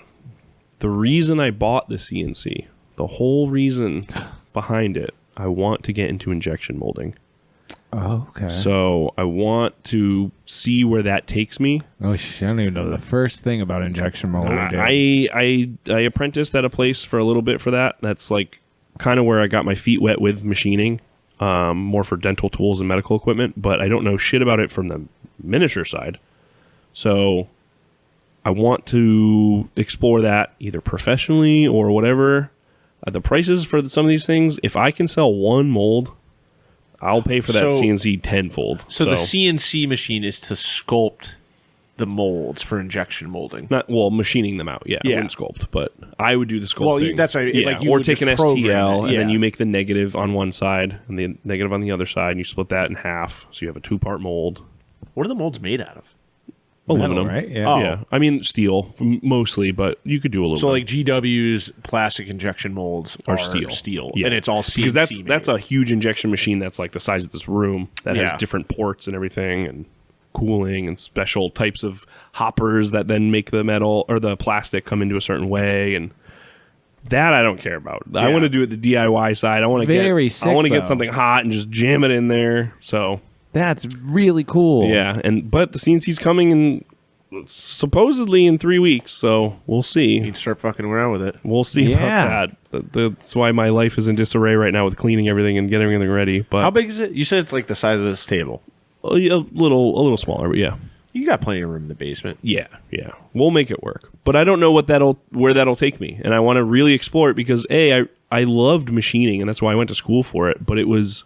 the reason I bought the CNC, the whole reason behind it, I want to get into injection molding. Oh, okay. So I want to see where that takes me. Oh, shit. I don't even know the first thing about injection molding. I apprenticed at a place for a little bit for that. That's like kind of where I got my feet wet with machining, more for dental tools and medical equipment, but I don't know shit about it from the miniature side. So I want to explore that either professionally or whatever. The prices for some of these things, if I can sell one mold, I'll pay for that CNC tenfold. So the CNC machine is to sculpt the molds for injection molding. Machining them out. Yeah, I wouldn't sculpt, but I would do the sculpting. Well, that's right. Yeah. Like you or would take an just program STL it. and then Yeah. you make the negative on one side and the negative on the other side, and you split that in half, so you have a 2-part mold. What are the molds made out of? Aluminum, right? Yeah. Oh. Yeah, I mean steel mostly, but you could do aluminum. So like GW's plastic injection molds are steel. and it's all CNC because that's a huge injection machine that's like the size of this room that has Yeah. different ports and everything and cooling and special types of hoppers that then make the metal or the plastic come into a certain way, and That I don't care about. I want to do it the DIY side. I want to get something hot and just jam it in there. So that's really cool. Yeah, but the CNC's coming in supposedly in 3 weeks, so we'll see. You need to start fucking around with it. We'll see about that. That's why my life is in disarray right now with cleaning everything and getting everything ready. But how big is it? You said it's like the size of this table. A little smaller, but yeah. You got plenty of room in the basement. Yeah. We'll make it work. But I don't know where that'll take me, and I want to really explore it because I loved machining, and that's why I went to school for it. But it was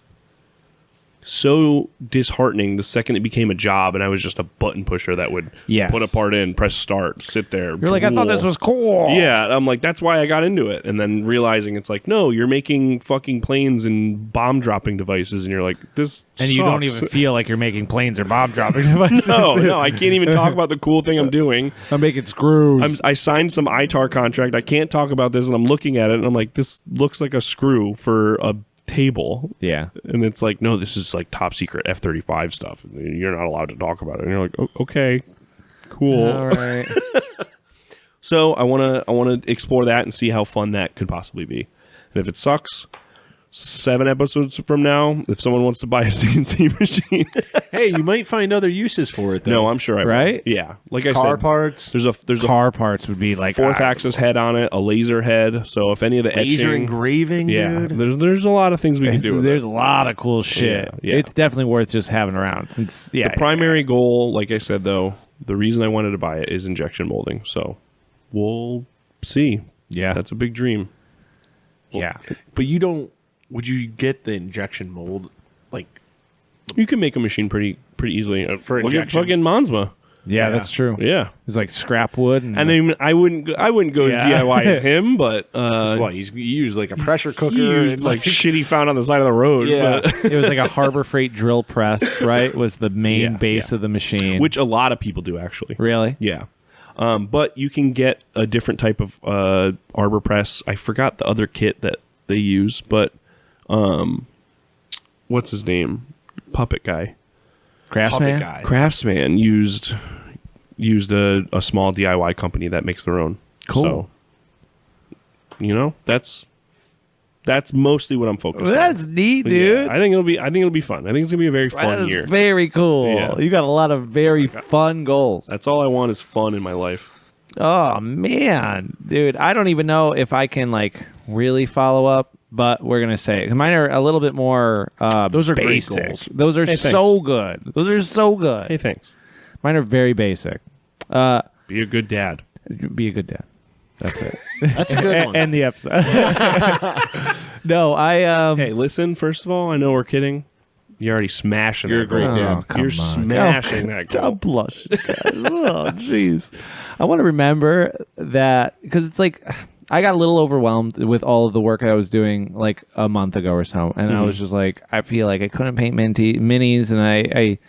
so disheartening the second it became a job, and I was just a button pusher that would put a part in, press start, sit there. You're like, I thought this was cool. Yeah, I'm like, that's why I got into it. And then realizing it's like, no, you're making fucking planes and bomb dropping devices, and you're like, this and sucks. You don't even feel like you're making planes or bomb dropping devices. No, I can't even talk about the cool thing I'm doing. I'm making screws. I signed some ITAR contract. I can't talk about this, and I'm looking at it, and I'm like, this looks like a screw for a table. Yeah. And it's like, no, this is like top secret F-35 stuff. You're not allowed to talk about it. And you're like, oh, okay, cool. All right. So I want to explore that and see how fun that could possibly be. And if it sucks, 7 episodes from now, if someone wants to buy a CNC machine, hey, you might find other uses for it, though. No, I'm sure I will. Right? Yeah. Like I said, car parts. There's a car parts would be like fourth axis head on it, a laser head. So if any of the laser etching, engraving, dude. There's a lot of things we can do. There's a lot of cool shit. Yeah. It's definitely worth just having around. Since the primary goal, like I said, though, the reason I wanted to buy it is injection molding. So we'll see. Yeah, that's a big dream. Yeah, but you don't. Would you get the injection mold? Like, you can make a machine pretty easily for look injection. at fucking Monsma. Yeah, that's true. Yeah, it's like scrap wood, and then I wouldn't go as DIY as him, but what you use like a pressure cooker, he used like shit he found on the side of the road. Yeah, but it was like a Harbor Freight drill press, right? Was the main base of the machine, which a lot of people do actually. Really? Yeah. But you can get a different type of arbor press. I forgot the other kit that they use, but what's his name? Puppet guy. Craftsman. Craftsman used a small DIY company that makes their own. Cool. So, that's mostly what I'm focused on. That's neat, dude. Yeah, I think it'll be fun. I think it's gonna be a very fun year. Very cool. Yeah. You got a lot of very fun goals. That's all I want is fun in my life. Oh man, dude, I don't even know if I can like really follow up, but we're gonna say mine are a little bit more. Those are basic. great goals. Those are so good. Those are so good. Hey, thanks. Mine are very basic. Be a good dad. Be a good dad. That's it. That's a good one. End the episode. No, Hey, listen. First of all, I know we're kidding. You're already smashing. You're a great dad. You're smashing that goal. I'm blushing. Oh, jeez. I want to remember that because it's like I got a little overwhelmed with all of the work I was doing like a month ago or so, and I was just like, I feel like I couldn't paint minis, and I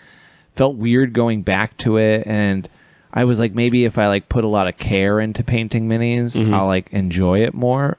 felt weird going back to it, and I was like, maybe if I like put a lot of care into painting minis, I'll like enjoy it more.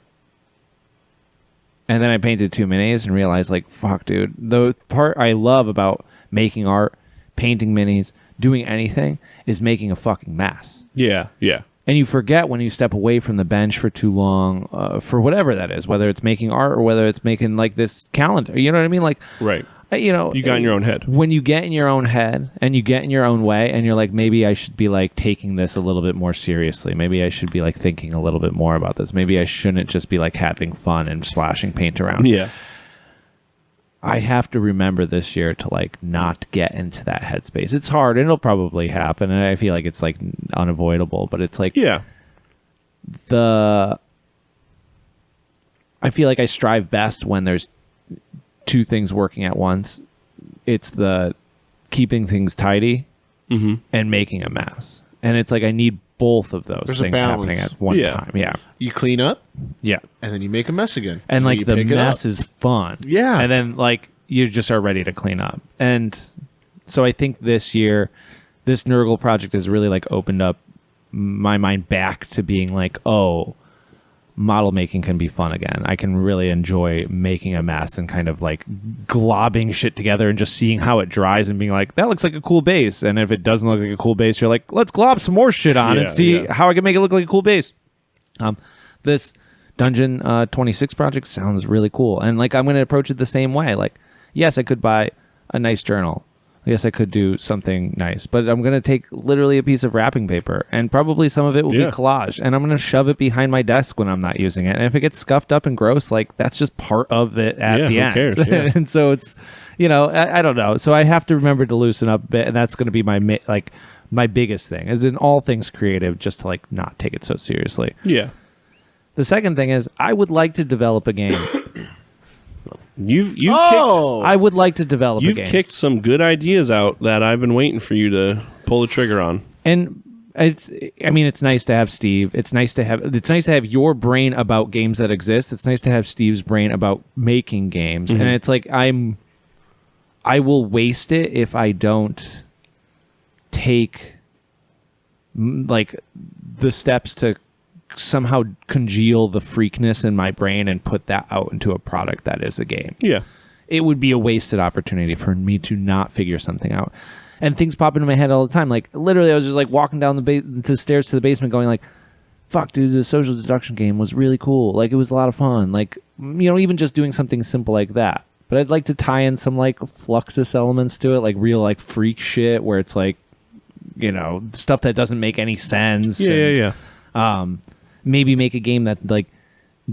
And then I painted 2 minis and realized, like, fuck, dude. The part I love about making art, painting minis, doing anything is making a fucking mess. Yeah, yeah. And you forget when you step away from the bench for too long, for whatever that is, whether it's making art or whether it's making, like, this calendar. You know what I mean? Like, right. You know, you got in your own head. When you get in your own head and you get in your own way and you're like, maybe I should be like taking this a little bit more seriously. Maybe I should be like thinking a little bit more about this. Maybe I shouldn't just be like having fun and splashing paint around. Yeah. I have to remember this year to like not get into that headspace. It's hard and it'll probably happen. And I feel like it's like unavoidable, but it's like, yeah, I feel like I strive best when there's 2 things working at once. It's the keeping things tidy and making a mess. And it's like I need both of those things happening at one time. Yeah. You clean up. Yeah. And then you make a mess again. And like the mess is fun. Yeah. And then like you just are ready to clean up. And so I think this year, this nurgle project has really like opened up my mind back to being like, oh, model making can be fun again. I can really enjoy making a mess and kind of like globbing shit together and just seeing how it dries and being like, that looks like a cool base. And if it doesn't look like a cool base, you're like, let's glob some more shit on and see how I can make it look like a cool base. This Dungeon 26 project sounds really cool. And like I'm going to approach it the same way. Like, yes, I could buy a nice journal. Yes, I could do something nice, but I'm going to take literally a piece of wrapping paper, and probably some of it will be collage, and I'm going to shove it behind my desk when I'm not using it. And if it gets scuffed up and gross, like that's just part of it at the end. Who cares? Yeah. And so it's, I don't know. So I have to remember to loosen up a bit, and that's going to be my biggest thing, is in all things creative, just to like not take it so seriously. Yeah. The second thing is I would like to develop a game. I would like to develop a game. You've kicked some good ideas out that I've been waiting for you to pull the trigger on. And it's nice to have Steve. It's nice to have your brain about games that exist. It's nice to have Steve's brain about making games. Mm-hmm. And it's like I will waste it if I don't take like the steps to somehow congeal the freakness in my brain and put that out into a product that is a game. Yeah. It would be a wasted opportunity for me to not figure something out. And things pop into my head all the time. Like literally I was just like walking down the stairs to the basement going like, fuck dude, the social deduction game was really cool. Like it was a lot of fun. Like, even just doing something simple like that. But I'd like to tie in some like Fluxus elements to it, like real like freak shit where it's like, stuff that doesn't make any sense. Yeah. Maybe make a game that like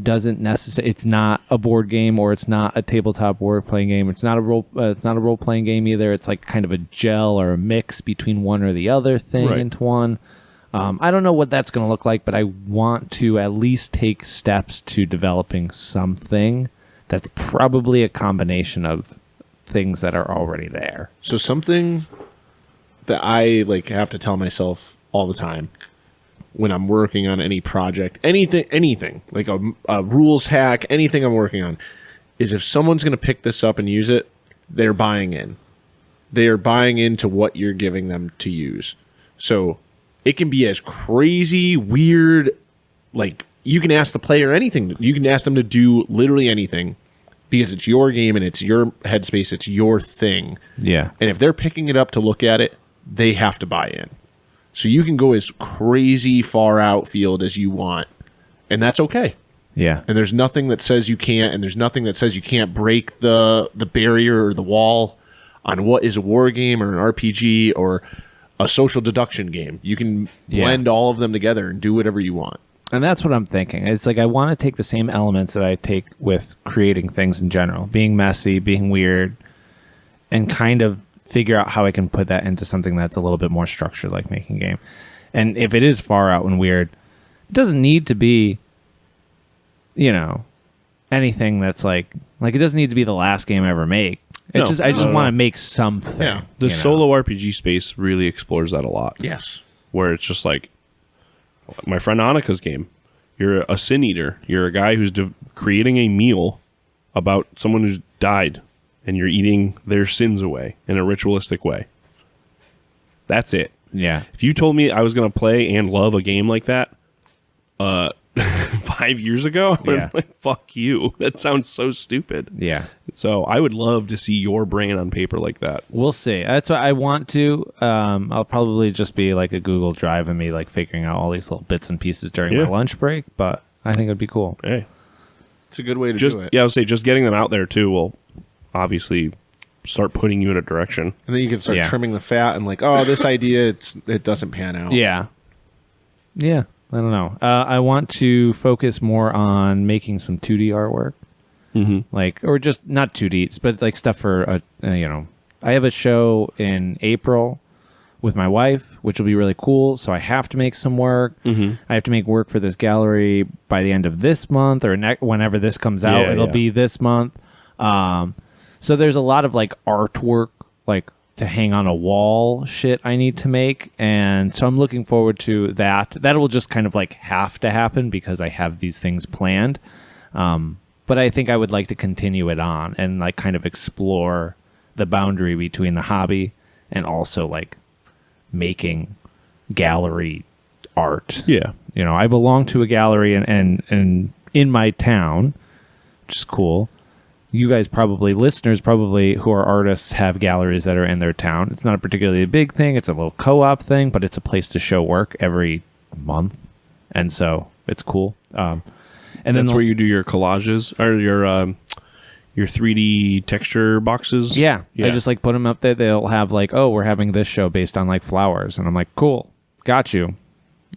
doesn't necessarily. It's not a board game, or it's not a tabletop board playing game. It's not a role playing game either. It's like kind of a gel or a mix between one or the other thing into one. I don't know what that's going to look like, but I want to at least take steps to developing something that's probably a combination of things that are already there. So something that I like have to tell myself all the time when I'm working on any project, anything like a rules hack, anything I'm working on, is if someone's going to pick this up and use it, they're buying in. They are buying into what you're giving them to use. So it can be as crazy, weird, like you can ask the player anything. You can ask them to do literally anything because it's your game and it's your headspace. It's your thing. Yeah. And if they're picking it up to look at it, they have to buy in. So you can go as crazy far outfield as you want, and that's okay. Yeah. And there's nothing that says you can't, and there's nothing that says you can't break the barrier or the wall on what is a war game or an RPG or a social deduction game. You can blend all of them together and do whatever you want. And that's what I'm thinking. It's like I want to take the same elements that I take with creating things in general, being messy, being weird, and kind of figure out how I can put that into something that's a little bit more structured, like making a game. And if it is far out and weird, it doesn't need to be, anything that's like it doesn't need to be the last game I ever make. I just want to make something. Yeah. The solo RPG space really explores that a lot. Yes. Where it's just like my friend Annika's game. You're a sin eater. You're a guy who's creating a meal about someone who's died, and you're eating their sins away in a ritualistic way. That's it. Yeah. If you told me I was going to play and love a game like that 5 years ago, I would have like, fuck you. That sounds so stupid. Yeah. So I would love to see your brain on paper like that. We'll see. That's what I want to. I'll probably just be like a Google Drive and me like figuring out all these little bits and pieces during my lunch break, but I think it'd be cool. Hey. It's a good way to do it. Yeah, I would say just getting them out there too will obviously start putting you in a direction. And then you can start trimming the fat and like, this idea, it doesn't pan out. Yeah. Yeah. I don't know. I want to focus more on making some 2D artwork. Mm-hmm. Or just not 2D, but like stuff for, I have a show in April with my wife, which will be really cool. So I have to make some work. Mm-hmm. I have to make work for this gallery by the end of this month or whenever this comes out. It'll be this month. So there's a lot of like artwork, like to hang on a wall shit I need to make. And so I'm looking forward to that. That will just kind of like have to happen because I have these things planned. But I think I would like to continue it on and like kind of explore the boundary between the hobby and also like making gallery art. Yeah. I belong to a gallery and in my town, which is cool. You guys listeners who are artists have galleries that are in their town. It's not a particularly big thing. It's a little co-op thing, but it's a place to show work every month. And so it's cool. And That's then where you do your collages or your 3D texture boxes. yeah, I just like put them up there. They'll have like, oh, we're having this show based on like flowers, and I'm like, cool, got you.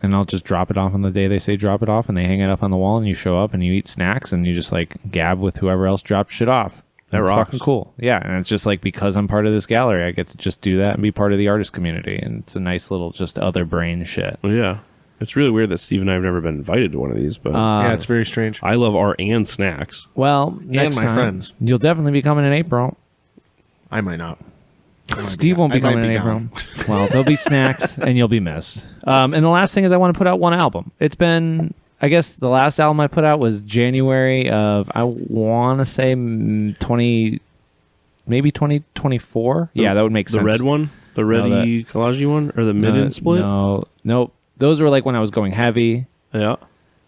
And I'll just drop it off on the day they say drop it off, and they hang it up on the wall, and you show up and you eat snacks, and you just like gab with whoever else dropped shit off. That's rocks. fucking cool. Yeah, and it's just like because I'm part of this gallery, I get to just do that and be part of the artist community, and it's a nice little just other brain shit. Well, yeah. It's really weird that Steve and I have never been invited to one of these, but Yeah, it's very strange. I love art and snacks. Well, next my time, friends. you'll definitely be coming in April. I might not. Steve won't be I might coming in be April. gone. Well, there'll be snacks, and you'll be missed. And the last thing is I want to put out one album. It's been, I guess, the last album I put out was January of, I want to say 2024. Yeah, that would make sense. The red one? The ready collage one? Or the midden split? No. Those were like when I was going heavy. Yeah.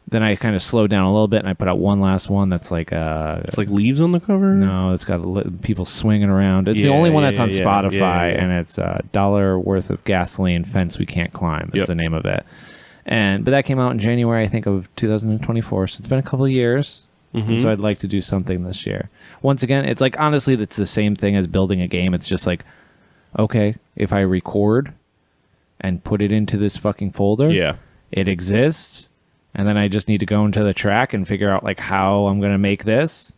Then I kind of slowed down a little bit, and I put out one last one that's like It's like leaves on the cover? no, it's got people swinging around. It's the only one that's on Spotify, and it's $1 worth of gasoline fence we can't climb is the name of it. But that came out in January, I think, of 2024. So it's been a couple of years. And so I'd like to do something this year. Once again, it's like honestly, it's the same thing as building a game. It's just like, okay, if I record and put it into this fucking folder, it exists. And then I just need to go into the track and figure out like how I'm going to make this.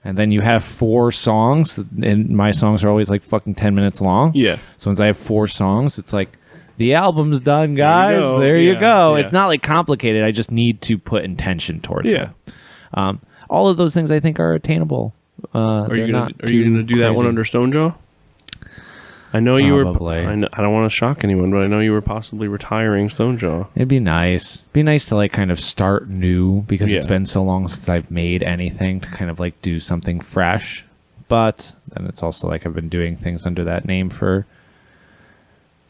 And then you have 4 songs, and my songs are always like fucking 10 minutes long. Yeah. So once I have 4 songs, it's like, the album's done, guys. There you Yeah, go. yeah. It's not like complicated. I just need to put intention towards Yeah. it. All of those things I think are attainable. Are you going to do that one under Stonejaw? I know you were. Probably. I don't want to shock anyone, but I know you were possibly retiring Stonejaw. It'd be nice. Be nice to like kind of start new because it's Yeah. been so long since I've made anything to kind of like do something fresh. But then it's also like I've been doing things under that name for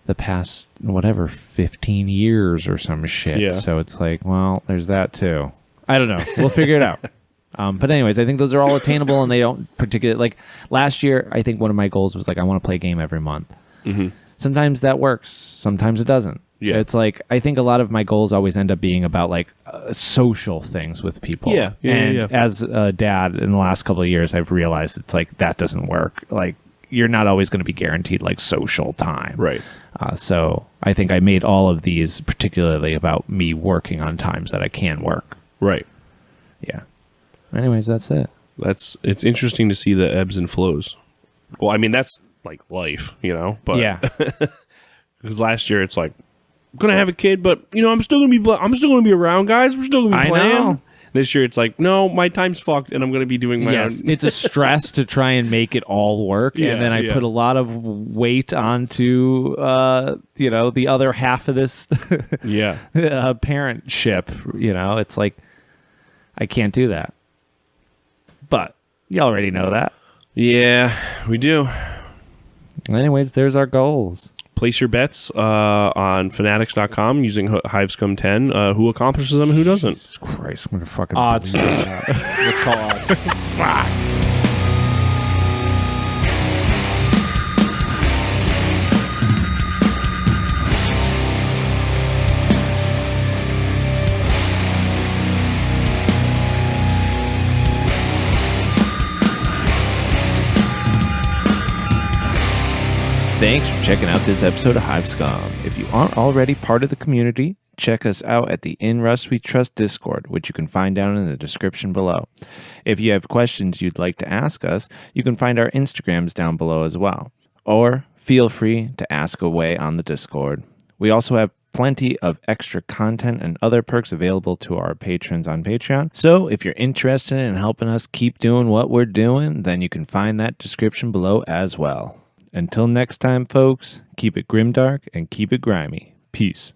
the past 15 years or some shit. Yeah. So it's like, well, there's that too. I don't know. We'll figure it out. But anyways, I think those are all attainable, and they don't particularly like last year. I think one of my goals was like I want to play a game every month. Mm-hmm. Sometimes that works. Sometimes it doesn't. Yeah. It's like I think a lot of my goals always end up being about like social things with people. Yeah. And as a dad in the last couple of years, I've realized it's like that doesn't work. Like you're not always going to be guaranteed like social time. Right. So I think I made all of these particularly about me working on times that I can work. Right. Yeah. Anyways, that's it. It's interesting to see the ebbs and flows. Well, I mean that's like life, you know. But Yeah. because last year it's like I'm gonna have a kid, but you know I'm still gonna be around, guys. We're still gonna be I playing. know. This year it's like no, my time's fucked, and I'm gonna be doing my Yes, own. it's a stress to try and make it all work, Yeah, and then I put a lot of weight onto the other half of this Yeah. parentship. You know, it's like I can't do that. But you already know that. Yeah, we do. Anyways, there's our goals. Place your bets on fanatics.com using Hivescum10. Who accomplishes them and who doesn't? Jesus Christ, I'm gonna fucking Odds. bleed out. Let's call odds. Thanks for checking out this episode of Hive Scum. If you aren't already part of the community, check us out at the In Rust We Trust Discord, which you can find down in the description below. If you have questions you'd like to ask us, you can find our Instagrams down below as well. Or feel free to ask away on the Discord. We also have plenty of extra content and other perks available to our patrons on Patreon. So if you're interested in helping us keep doing what we're doing, then you can find that description below as well. Until next time, folks, keep it grimdark and keep it grimy. Peace.